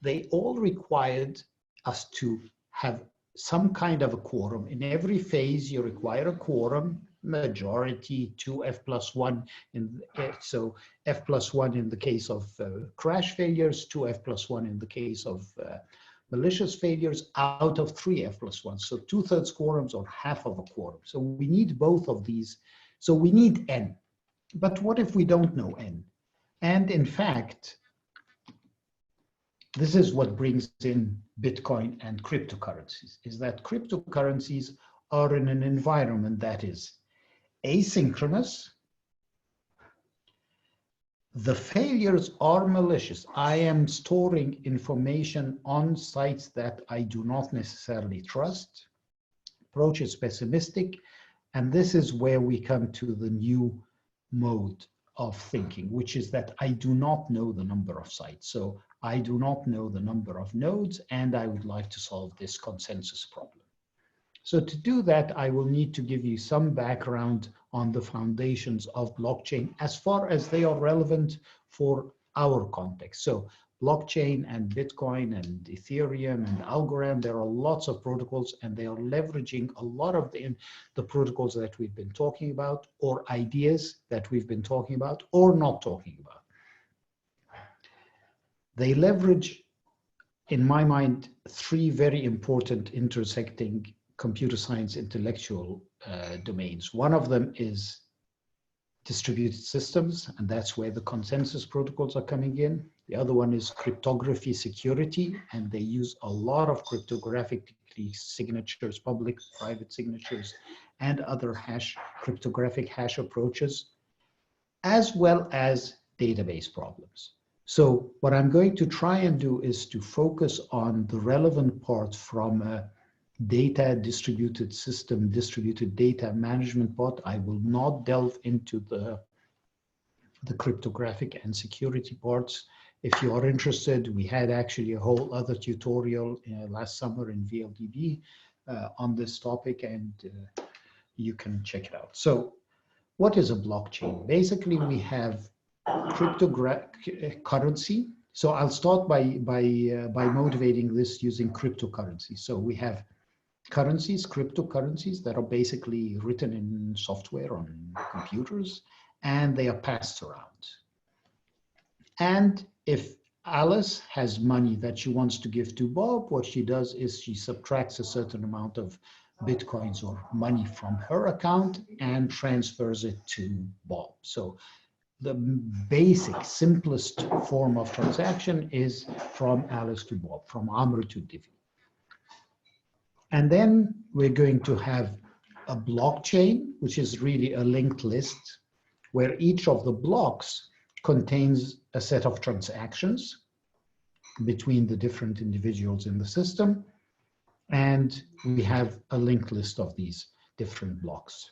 they all required us to have some kind of a quorum. In every phase, you require a quorum majority, 2f+1 in so f+1 in the case of crash failures, 2f+1 in the case of malicious failures out of 3f+1. So 2/3 quorums or half of a quorum. So we need both of these. So we need n. But what if we don't know n? And in fact, this is what brings in Bitcoin and cryptocurrencies, is that cryptocurrencies are in an environment that is asynchronous. The failures are malicious. I am storing information on sites that I do not necessarily trust. Approach is pessimistic. And this is where we come to the new mode of thinking, which is that I do not know the number of sites. So I do not know the number of nodes, and I would like to solve this consensus problem. So to do that, I will need to give you some background on the foundations of blockchain as far as they are relevant for our context. So blockchain and Bitcoin and Ethereum and Algorand, there are lots of protocols, and they are leveraging a lot of the protocols that we've been talking about, or ideas that we've been talking about or not talking about. They leverage, in my mind, three very important intersecting computer science intellectual domains. One of them is distributed systems, and that's where the consensus protocols are coming in. The other one is cryptography security, and they use a lot of cryptographic signatures, public, private signatures, and other cryptographic hash approaches, as well as database problems. So what I'm going to try and do is to focus on the relevant parts from a data distributed system, distributed data management part. I will not delve into the cryptographic and security parts. If you are interested, we had actually a whole other tutorial last summer in VLDB on this topic, and you can check it out. So what is a blockchain? Basically, we have cryptocurrency. So I'll start by motivating this using cryptocurrency. So we have currencies, cryptocurrencies that are basically written in software on computers, and they are passed around. And if Alice has money that she wants to give to Bob, what she does is she subtracts a certain amount of Bitcoins or money from her account and transfers it to Bob. So the basic, simplest form of transaction is from Alice to Bob, from Amr to Divi. And then we're going to have a blockchain, which is really a linked list, where each of the blocks contains a set of transactions between the different individuals in the system. And we have a linked list of these different blocks.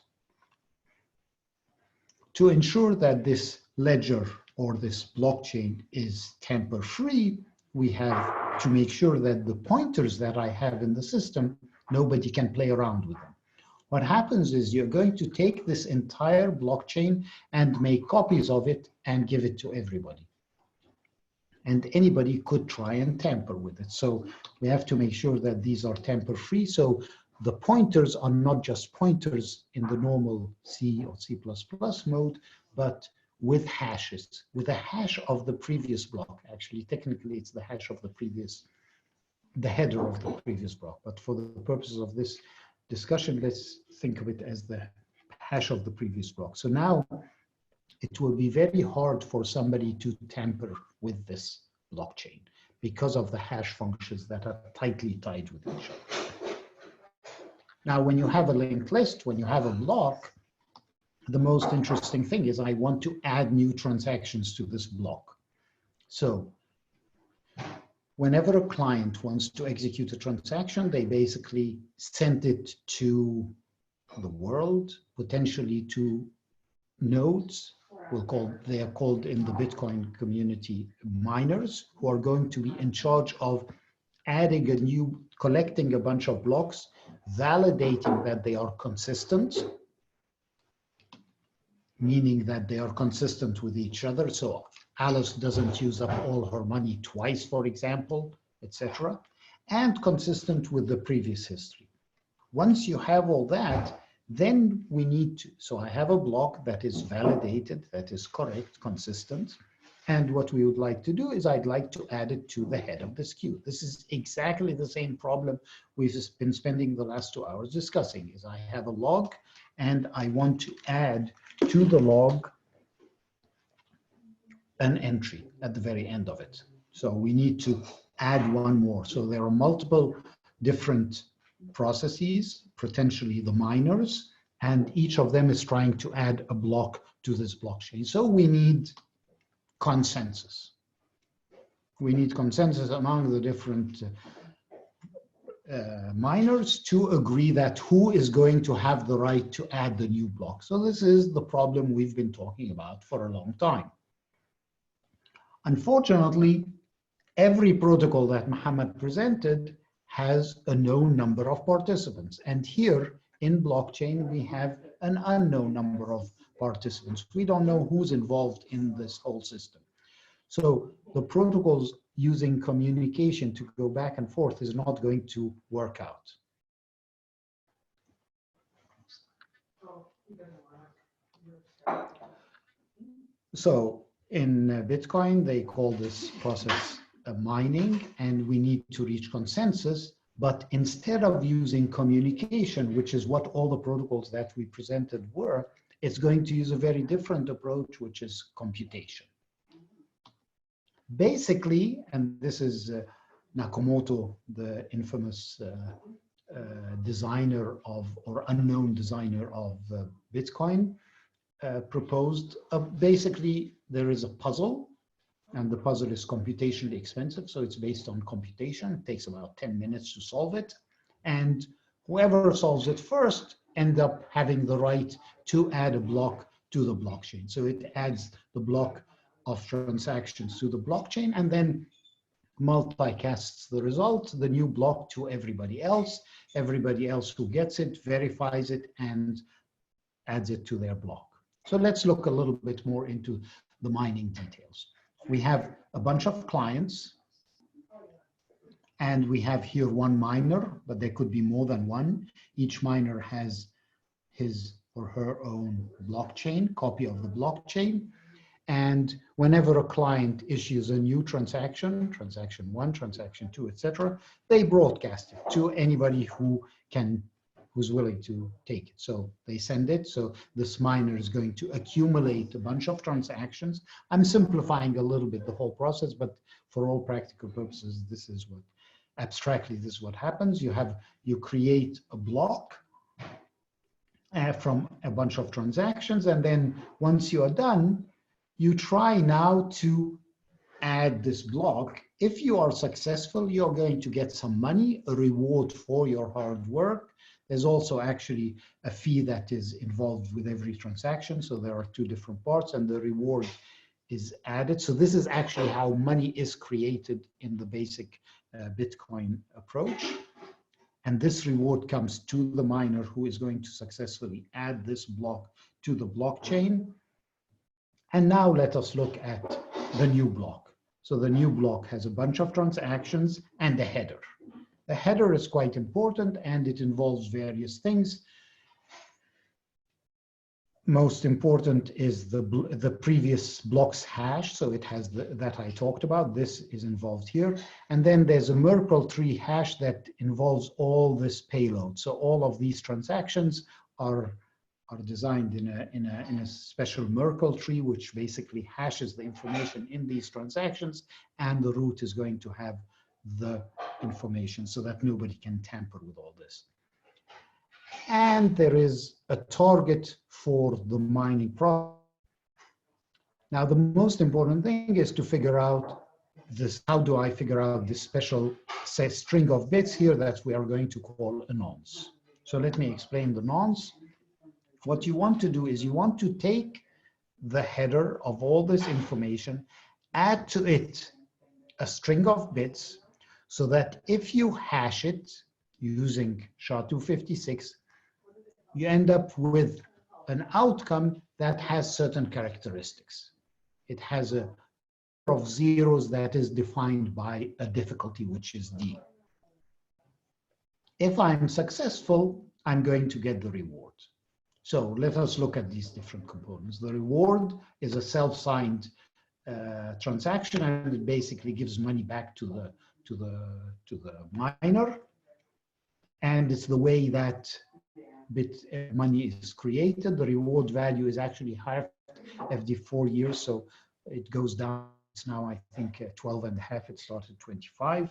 To ensure that this ledger or this blockchain is tamper-free, we have to make sure that the pointers that I have in the system, nobody can play around with them. What happens is you're going to take this entire blockchain and make copies of it and give it to everybody. And anybody could try and tamper with it. So we have to make sure that these are tamper-free. So the pointers are not just pointers in the normal C or C++ mode, but with hashes, with a hash of the previous block. Actually, technically, it's the hash of the header of the previous block. But for the purposes of this discussion, let's think of it as the hash of the previous block. So now it will be very hard for somebody to tamper with this blockchain because of the hash functions that are tightly tied with each other. Now, when you have a linked list, when you have a block, the most interesting thing is I want to add new transactions to this block. So whenever a client wants to execute a transaction, they basically send it to the world, potentially to nodes. They are called in the Bitcoin community miners, who are going to be in charge of adding collecting a bunch of blocks, validating that they are consistent, meaning that they are consistent with each other. So Alice doesn't use up all her money twice, for example, etc., and consistent with the previous history. Once you have all that, Then we need to, so I have a block that is validated, that is correct, consistent. And what we would like to do is I'd like to add it to the head of this queue. This is exactly the same problem we've been spending the last 2 hours discussing. Is I have a log and I want to add to the log an entry at the very end of it. So we need to add one more. So there are multiple different processes, potentially the miners, and each of them is trying to add a block to this blockchain. So we need consensus. We need consensus among the different miners to agree that who is going to have the right to add the new block. So this is the problem we've been talking about for a long time. Unfortunately, every protocol that Mohammed presented has a known number of participants. And here in blockchain, we have an unknown number of participants. We don't know who's involved in this whole system. So the protocols using communication to go back and forth is not going to work out. So in Bitcoin, they call this process mining, and we need to reach consensus. But instead of using communication, which is what all the protocols that we presented were, it's going to use a very different approach, which is computation. Basically, and this is Nakamoto, the infamous designer of, or unknown designer of Bitcoin, proposed, basically there is a puzzle, and the puzzle is computationally expensive, so it's based on computation. It takes about 10 minutes to solve it, and whoever solves it first ends up having the right to add a block to the blockchain. So it adds the block of transactions to the blockchain and then multicasts the result, the new block, to everybody else. Everybody else who gets it verifies it and adds it to their block. So let's look a little bit more into the mining details. We have a bunch of clients, and we have here one miner, but there could be more than one. Each miner has his or her own blockchain, copy of the blockchain. And whenever a client issues a new transaction, transaction 1, transaction 2, etc., they broadcast it to anybody who's willing to take it. So they send it. So this miner is going to accumulate a bunch of transactions. I'm simplifying a little bit the whole process, but for all practical purposes, this is what, abstractly, this is what happens. You create a block from a bunch of transactions, and then once you are done, you try now to add this block. If you are successful, you're going to get some money, a reward for your hard work. There's also actually a fee that is involved with every transaction. So there are 2 different parts, and the reward is added. So this is actually how money is created in the basic Bitcoin approach. And this reward comes to the miner who is going to successfully add this block to the blockchain. And now let us look at the new block. So the new block has a bunch of transactions and a header. The header is quite important, and it involves various things. Most important is the previous block's hash. So it has that I talked about. This is involved here. And then there's a Merkle tree hash that involves all this payload. So all of these transactions are designed in a special Merkle tree, which basically hashes the information in these transactions, and the root is going to have the information so that nobody can tamper with all this. And there is a target for the mining process. Now, the most important thing is to figure out this. How do I figure out this special string of bits here that we are going to call a nonce? So let me explain the nonce. What you want to do is you want to take the header of all this information, add to it a string of bits, so that if you hash it using SHA-256, you end up with an outcome that has certain characteristics. It has a number of zeros that is defined by a difficulty, which is D. If I'm successful, I'm going to get the reward. So let us look at these different components. The reward is a self-signed transaction, and it basically gives money back to the miner. And it's the way that money is created. The reward value is actually higher every 4 years, so it goes down. It's now, I think, 12 and a half. It started 25.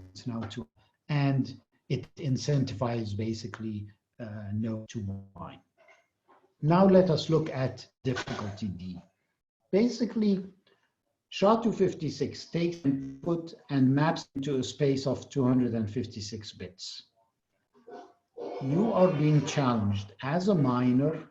It's now 2. And it incentivizes basically no to mine. Now let us look at difficulty D. Basically, SHA-256 takes input and maps into a space of 256 bits. You are being challenged as a miner.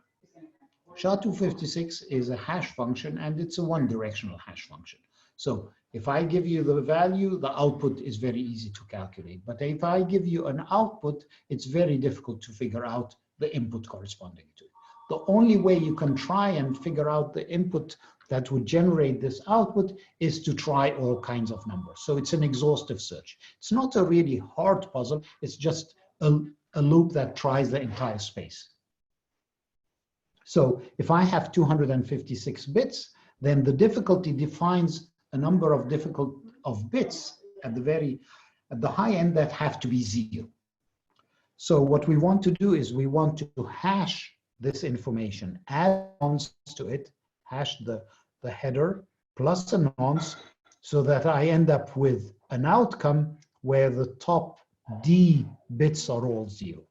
SHA-256 is a hash function, and it's a one-directional hash function. So if I give you the value, the output is very easy to calculate. But if I give you an output, it's very difficult to figure out the input corresponding to it. The only way you can try and figure out the input that would generate this output is to try all kinds of numbers. So it's an exhaustive search. It's not a really hard puzzle. It's just a loop that tries the entire space. So if I have 256 bits, then the difficulty defines a number of bits at the high end that have to be 0. So what we want to do is we want to hash this information, add nonce to it, hash the header plus a nonce, so that I end up with an outcome where the top D bits are all 0.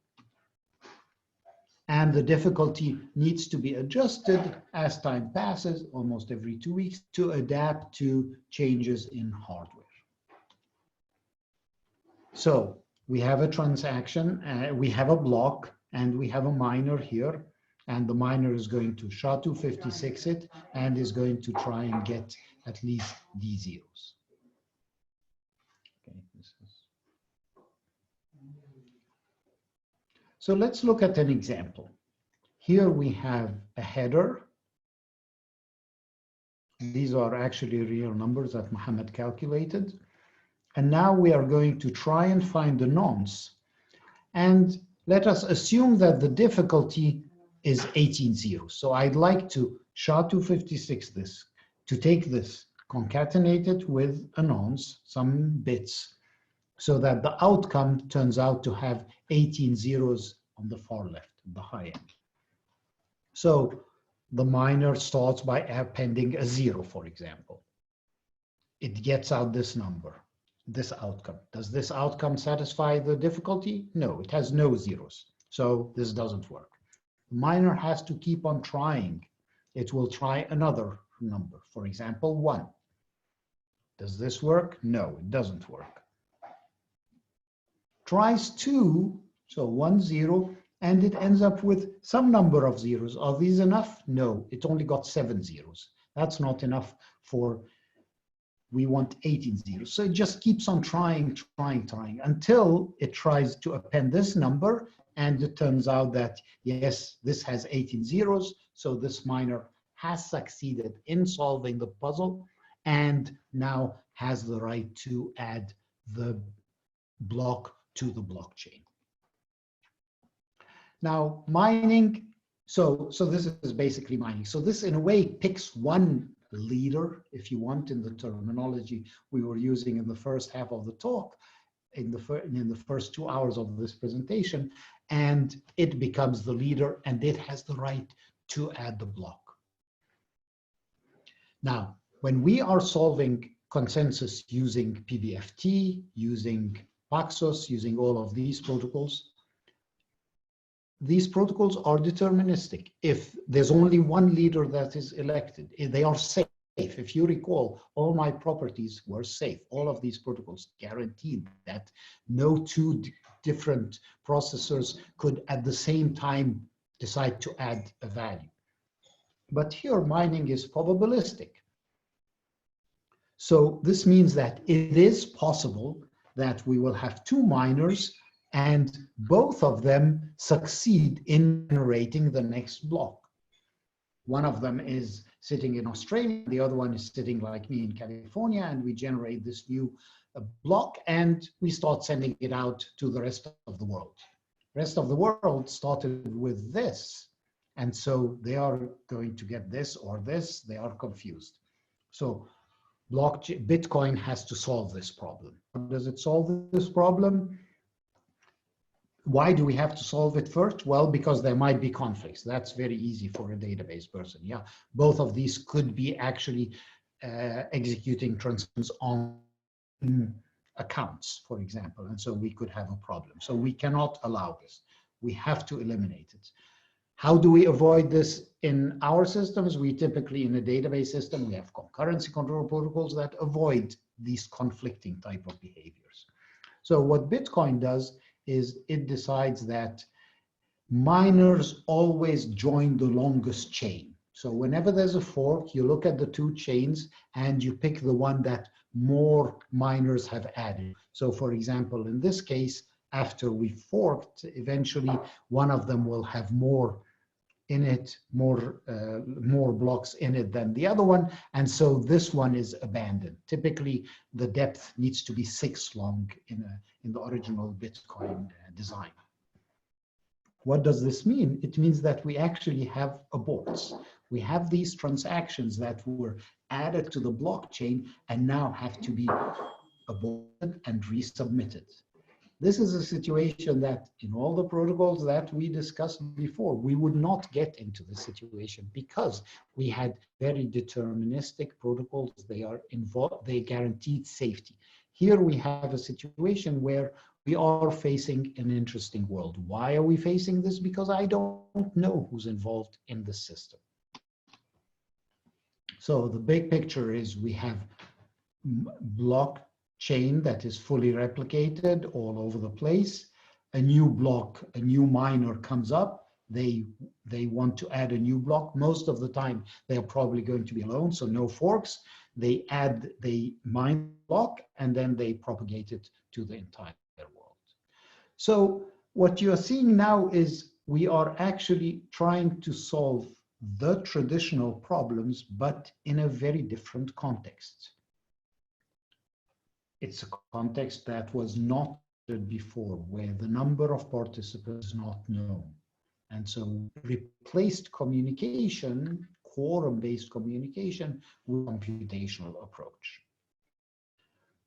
And the difficulty needs to be adjusted as time passes, almost every 2 weeks, to adapt to changes in hardware. So we have a transaction, we have a block, and we have a miner here, and the miner is going to SHA-256 it and is going to try and get at least D zeros. Okay, so let's look at an example. Here we have a header. These are actually real numbers that Mohammed calculated. And now we are going to try and find the nonce. And let us assume that the difficulty is 18 zeros. So I'd like to SHA-256 this, to take this, concatenate it with a nonce, some bits, so that the outcome turns out to have 18 zeros on the far left, the high end. So the miner starts by appending a 0, for example. It gets out this number, this outcome. Does this outcome satisfy the difficulty? No, it has no zeros. So this doesn't work. The miner has to keep on trying. It will try another number, for example, 1. Does this work? No, it doesn't work. Tries 2, so 1, 0, and it ends up with some number of zeros. Are these enough? No, it only got 7 zeros. That's not enough for, we want 18 zeros. So it just keeps on trying until it tries to append this number, and it turns out that, yes, this has 18 zeros. So this miner has succeeded in solving the puzzle and now has the right to add the block to the blockchain. Now, mining, so this is basically mining. So this, in a way, picks one leader, if you want, in the terminology we were using in the first half of the talk, in the first 2 hours of this presentation, and it becomes the leader, and it has the right to add the block. Now, when we are solving consensus using PBFT, using Paxos, using all of these protocols are deterministic. If there's only one leader that is elected, they are safe. If you recall, all my properties were safe. All of these protocols guaranteed that no two different processors could at the same time decide to add a value. But here, mining is probabilistic. So this means that it is possible that we will have 2 miners and both of them succeed in generating the next block. One of them is sitting in Australia, the other one is sitting like me in California, and we generate this new block and we start sending it out to the rest of the world. Rest of the world started with this. And so they are going to get this or this, they are confused. So Bitcoin has to solve this problem. How does it solve this problem? Why do we have to solve it first? Well, because there might be conflicts. That's very easy for a database person. Yeah, both of these could be actually executing transactions on accounts, for example, and so we could have a problem. So we cannot allow this. We have to eliminate it. How do we avoid this in our systems? We typically, in a database system, we have concurrency control protocols that avoid these conflicting type of behaviors. So what Bitcoin does is it decides that miners always join the longest chain. So whenever there's a fork, you look at the two chains and you pick the one that more miners have added. So for example, in this case, after we forked, eventually one of them will have more in it, more blocks in it than the other one, and so this one is abandoned. Typically, the depth needs to be 6 long in the original Bitcoin design. What does this mean? It means that we actually have aborts. We have these transactions that were added to the blockchain and now have to be aborted and resubmitted. This is a situation that in all the protocols that we discussed before, we would not get into this situation because we had very deterministic protocols. They are involved, they guaranteed safety. Here we have a situation where we are facing an interesting world. Why are we facing this? Because I don't know who's involved in the system. So the big picture is we have blockchain that is fully replicated all over the place. A new block, a new miner comes up. They want to add a new block. Most of the time, they are probably going to be alone, so no forks. They mine block, and then they propagate it to the entire world. So what you're seeing now is we are actually trying to solve the traditional problems, but in a very different context. It's a context that was not before, where the number of participants is not known. And so replaced communication, quorum-based communication, with computational approach.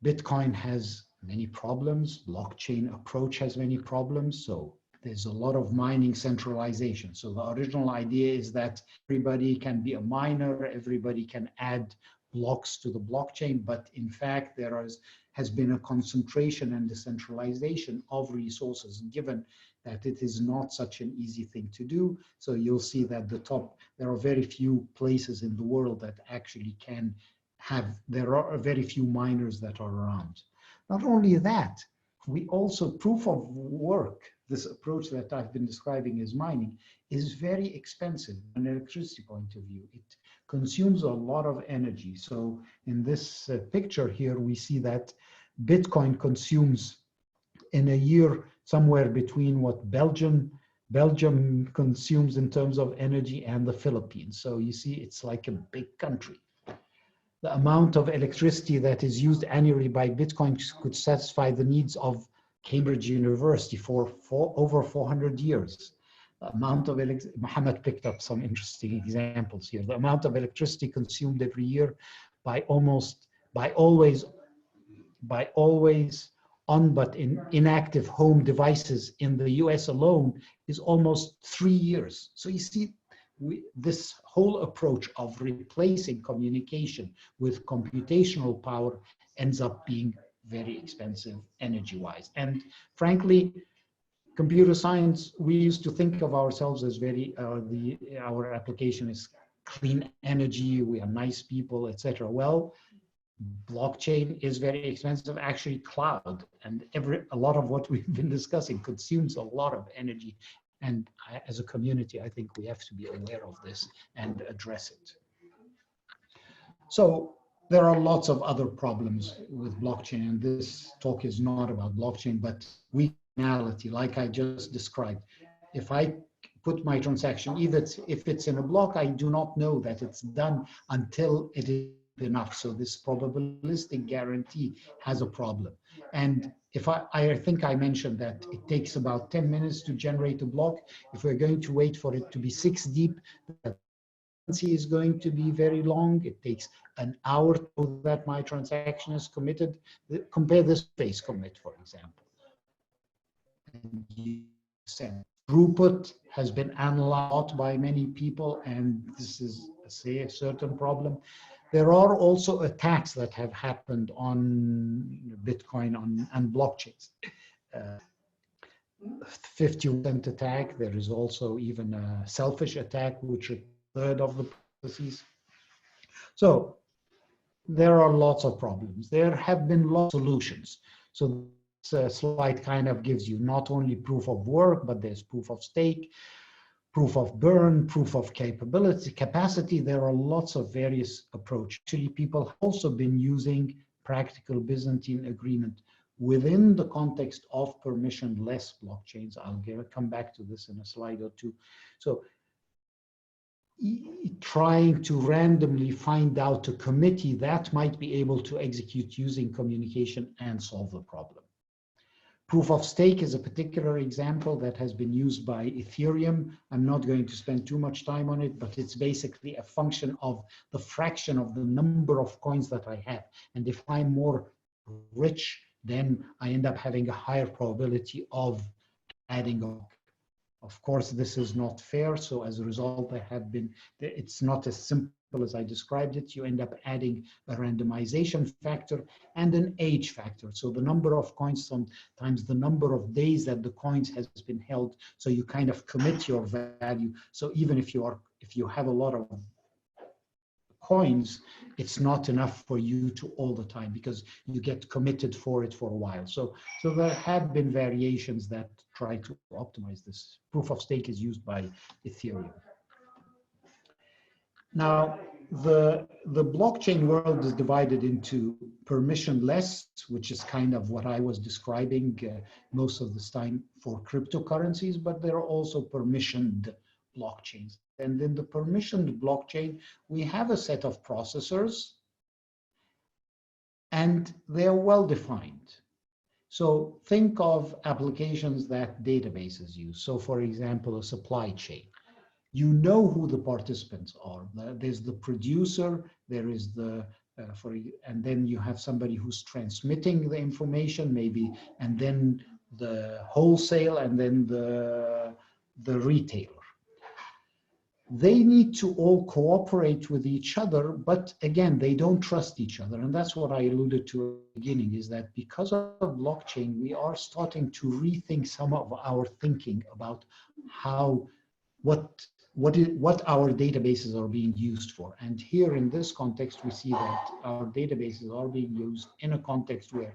Bitcoin has many problems. Blockchain approach has many problems. So there's a lot of mining centralization. So the original idea is that everybody can be a miner, everybody can add blocks to the blockchain, but in fact there has been a concentration and decentralization of resources, given that it is not such an easy thing to do. So you'll see that there are very few places in the world that actually can have, there are very few miners that are around. Not only that, we also, proof of work, this approach that I've been describing as mining, is very expensive from an electricity point of view. It consumes a lot of energy. So in this picture here, we see that Bitcoin consumes in a year somewhere between what Belgium consumes in terms of energy and the Philippines. So you see, it's like a big country. The amount of electricity that is used annually by Bitcoin could satisfy the needs of Cambridge University for over 400 years. The amount of Mohammed picked up some interesting examples here. The amount of electricity consumed every year by always on but inactive home devices in the US alone is almost 3 years. So you see, this whole approach of replacing communication with computational power ends up being very expensive energy-wise. And frankly, computer science, we used to think of ourselves as very, our application is clean energy, we are nice people, etc. Well, blockchain is very expensive. Actually, cloud and a lot of what we've been discussing consumes a lot of energy. And as a community, I think we have to be aware of this and address it. So there are lots of other problems with blockchain, and this talk is not about blockchain, but weakness, like I just described. If I put my transaction, if it's in a block, I do not know that it's done until it is enough. So this probabilistic guarantee has a problem. And if I think I mentioned that it takes about 10 minutes to generate a block. If we're going to wait for it to be 6 deep, the latency is going to be very long. It takes an hour to know that my transaction is committed. Compare this face commit, for example. And you said throughput has been analyzed by many people, and this is, say, a certain problem. There are also attacks that have happened on Bitcoin and blockchains. 50% attack. There is also even a selfish attack, which is a third of the processes. So there are lots of problems. There have been lots of solutions. So this slide kind of gives you not only proof of work, but there's proof of stake, proof of burn, proof of capacity. There are lots of various approaches. Actually, people have also been using practical Byzantine agreement within the context of permissionless blockchains. I'll come back to this in a slide or two. So trying to randomly find out a committee that might be able to execute using communication and solve the problem. Proof of stake is a particular example that has been used by Ethereum. I'm not going to spend too much time on it, but it's basically a function of the fraction of the number of coins that I have. And if I'm more rich, then I end up having a higher probability of adding up. Of course, this is not fair. So as a result, it's not as simple as I described it. You end up adding a randomization factor and an age factor. So the number of coins, sometimes the number of days that the coins has been held. So you kind of commit your value. So even if you have a lot of coins, it's not enough for you to all the time because you get committed for it for a while. So there have been variations that try to optimize this. Proof of stake is used by Ethereum. Now, the blockchain world is divided into permissionless, which is kind of what I was describing most of this time for cryptocurrencies, but there are also permissioned blockchains. And in the permissioned blockchain, we have a set of processors, and they're well defined. So think of applications that databases use. So for example, a supply chain. You know who the participants are. There's the producer, there is and then you have somebody who's transmitting the information, maybe, and then the wholesale, and then the retailer. They need to all cooperate with each other, but again, they don't trust each other. And that's what I alluded to at the beginning, is that because of blockchain, we are starting to rethink some of our thinking about what our databases are being used for. And here in this context, we see that our databases are being used in a context where,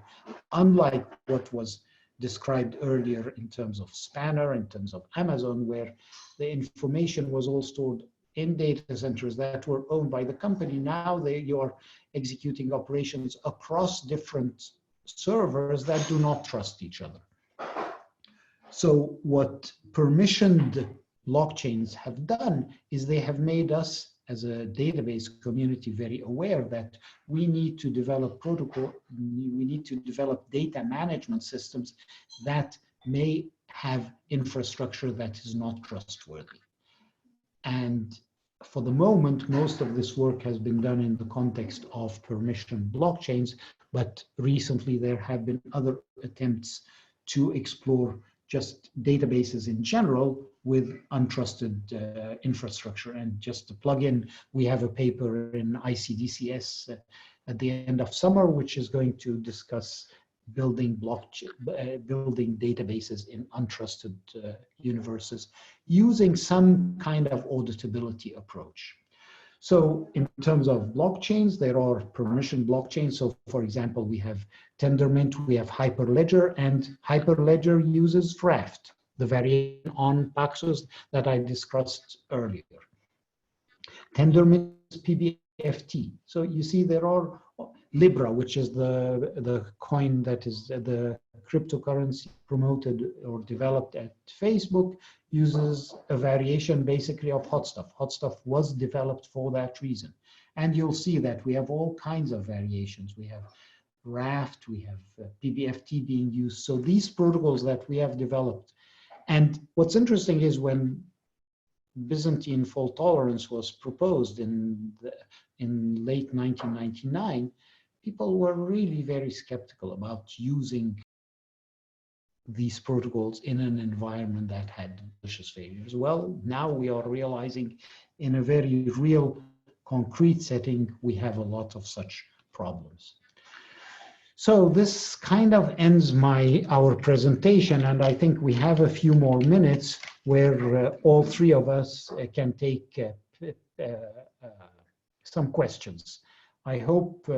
unlike what was described earlier in terms of Spanner, in terms of Amazon, where the information was all stored in data centers that were owned by the company, now you are executing operations across different servers that do not trust each other. So what permissioned blockchains have done is they have made us as a database community very aware that we need to develop we need to develop data management systems that may have infrastructure that is not trustworthy. And for the moment, most of this work has been done in the context of permissioned blockchains, but recently there have been other attempts to explore just databases in general with untrusted infrastructure. And just to plug in, we have a paper in ICDCS at the end of summer, which is going to discuss building databases in untrusted universes using some kind of auditability approach. So in terms of blockchains, there are permission blockchains. So for example, we have Tendermint, we have Hyperledger, and Hyperledger uses Draft, the variation on Paxos that I discussed earlier. Tendermint is PBFT. So you see there are Libra, which is the coin that is the cryptocurrency promoted or developed at Facebook, uses a variation basically of HotStuff. HotStuff was developed for that reason. And you'll see that we have all kinds of variations. We have Raft, we have PBFT being used. So these protocols that we have developed. And what's interesting is when Byzantine fault tolerance was proposed in late 1999, people were really very skeptical about using these protocols in an environment that had malicious failures. Well, now we are realizing in a very real, concrete setting, we have a lot of such problems. So this kind of ends our presentation, and I think we have a few more minutes where all three of us can take some questions. I hope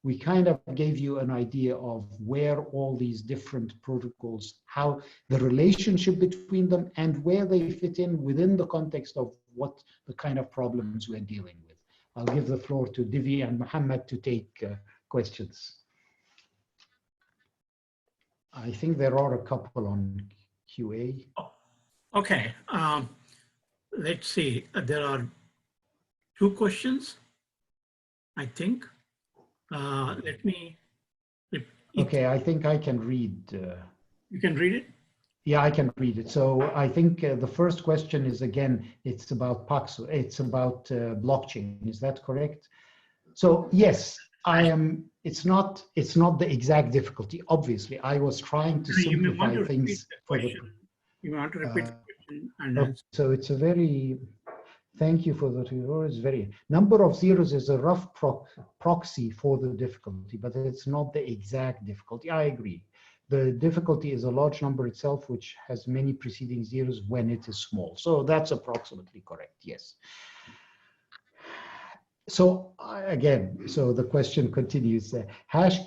we kind of gave you an idea of where all these different protocols, how the relationship between them, and where they fit in within the context of what the kind of problems we're dealing with. I'll give the floor to Divi and Mohammed to take questions. I think there are a couple on QA. Okay, let's see. There are 2 questions, I think. Let me. Okay, I think I can read. You can read it? Yeah, I can read it. So I think the first question is, again, it's about Paxos. It's about blockchain. Is that correct? So yes, I am. It's not the exact difficulty. Obviously, I was trying to simplify things for the. You want to repeat the question? And so it's a very. Thank you for the tutorial. It's very number of zeros is a rough proxy for the difficulty, but it's not the exact difficulty. I agree. The difficulty is a large number itself, which has many preceding zeros when it is small. So that's approximately correct. Yes. So again, so the question continues. Hash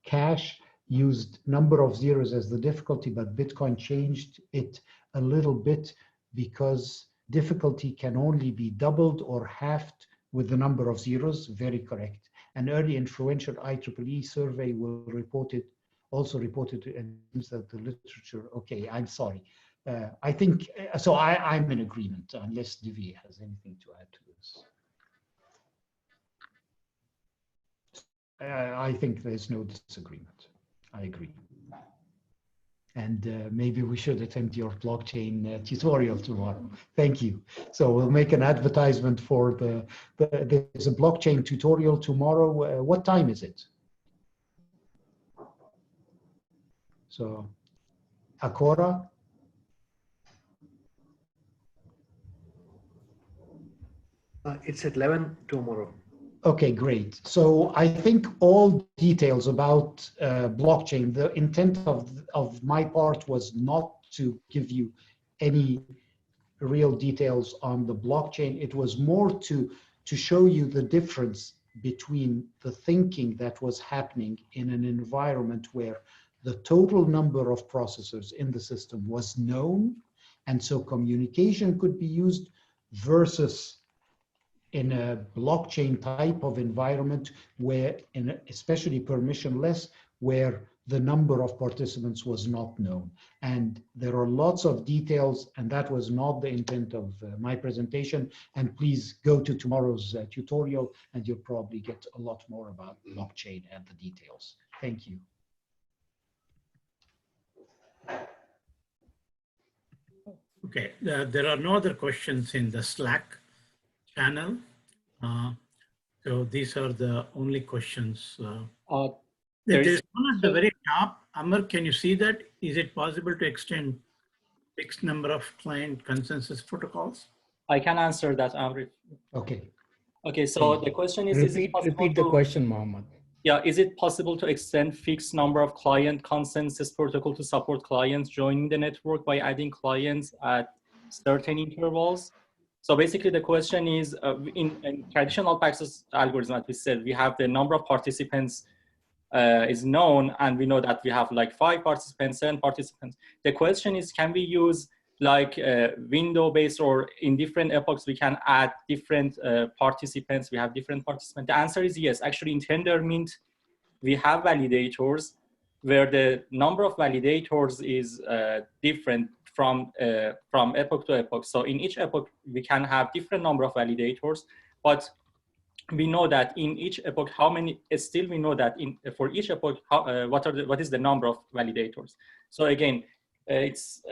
cache used number of zeros as the difficulty, but Bitcoin changed it a little bit because difficulty can only be doubled or halved with the number of zeros. Very correct. An early influential IEEE survey will also reported that the literature. Okay, I'm sorry. I think so. I'm in agreement, unless Divi has anything to add to this. I think there's no disagreement. I agree. And maybe we should attend your blockchain tutorial tomorrow. Thank you. So we'll make an advertisement for there's a blockchain tutorial tomorrow. What time is it? So, Akora? It's at 11 tomorrow. Okay, great. So I think all details about blockchain, the intent of my part was not to give you any real details on the blockchain. It was more to show you the difference between the thinking that was happening in an environment where the total number of processors in the system was known, and so communication could be used, versus in a blockchain type of environment where, especially permissionless, where the number of participants was not known. And there are lots of details, and that was not the intent of my presentation. And please go to tomorrow's tutorial, and you'll probably get a lot more about blockchain and the details. Thank you. okay, there are no other questions in the Slack channel. So these are the only questions. There's one at the very top. Amar, can you see that? Is it possible to extend fixed number of client consensus protocols? I can answer that, Amrit. Okay. Okay, so the question is it possible repeat the question, Mohammed. Yeah, is it possible to extend fixed number of client consensus protocol to support clients joining the network by adding clients at certain intervals? So basically the question is, in traditional Paxos algorithm, as we said, we have the number of participants is known, and we know that we have like 5 participants, 7 participants. The question is, can we use like window-based, or in different epochs, we can add different participants, we have different participants? The answer is yes. Actually, in Tendermint, we have validators where the number of validators is different from epoch to epoch. So in each epoch, we can have different number of validators, but we know that in each epoch, still we know that for each epoch, what is the number of validators. So again, it's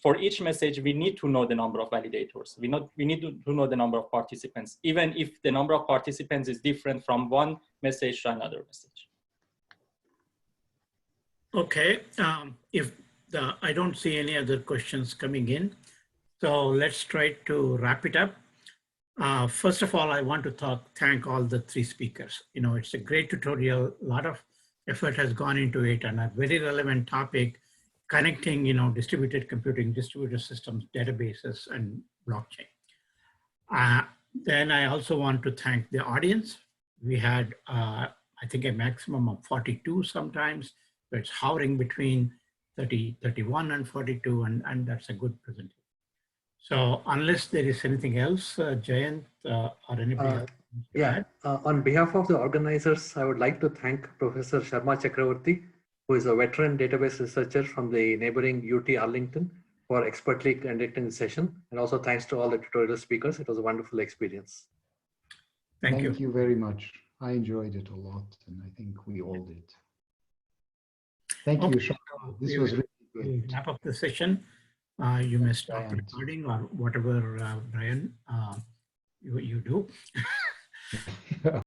for each message, we need to know the number of validators. We need to know the number of participants, even if the number of participants is different from one message to another message. Okay, I don't see any other questions coming in, so let's try to wrap it up. First of all, I want to thank all the three speakers. It's a great tutorial. A lot of effort has gone into it, and a very relevant topic, connecting, distributed computing, distributed systems, databases, and blockchain. Then I also want to thank the audience. We had, I think, a maximum of 42 sometimes. So it's hovering between 31 and 42, and that's a good presentation. So unless there is anything else, Jayant or anybody else? Yeah, on behalf of the organizers, I would like to thank Professor Sharma Chakravarti, who is a veteran database researcher from the neighboring UT Arlington, for expertly conducting the session. And also thanks to all the tutorial speakers. It was a wonderful experience. Thank you. Thank you very much. I enjoyed it a lot, and I think we all did. Thank you, Sharma. This was really good. We'll wrap up the session. You may stop recording or whatever, Brian, you do.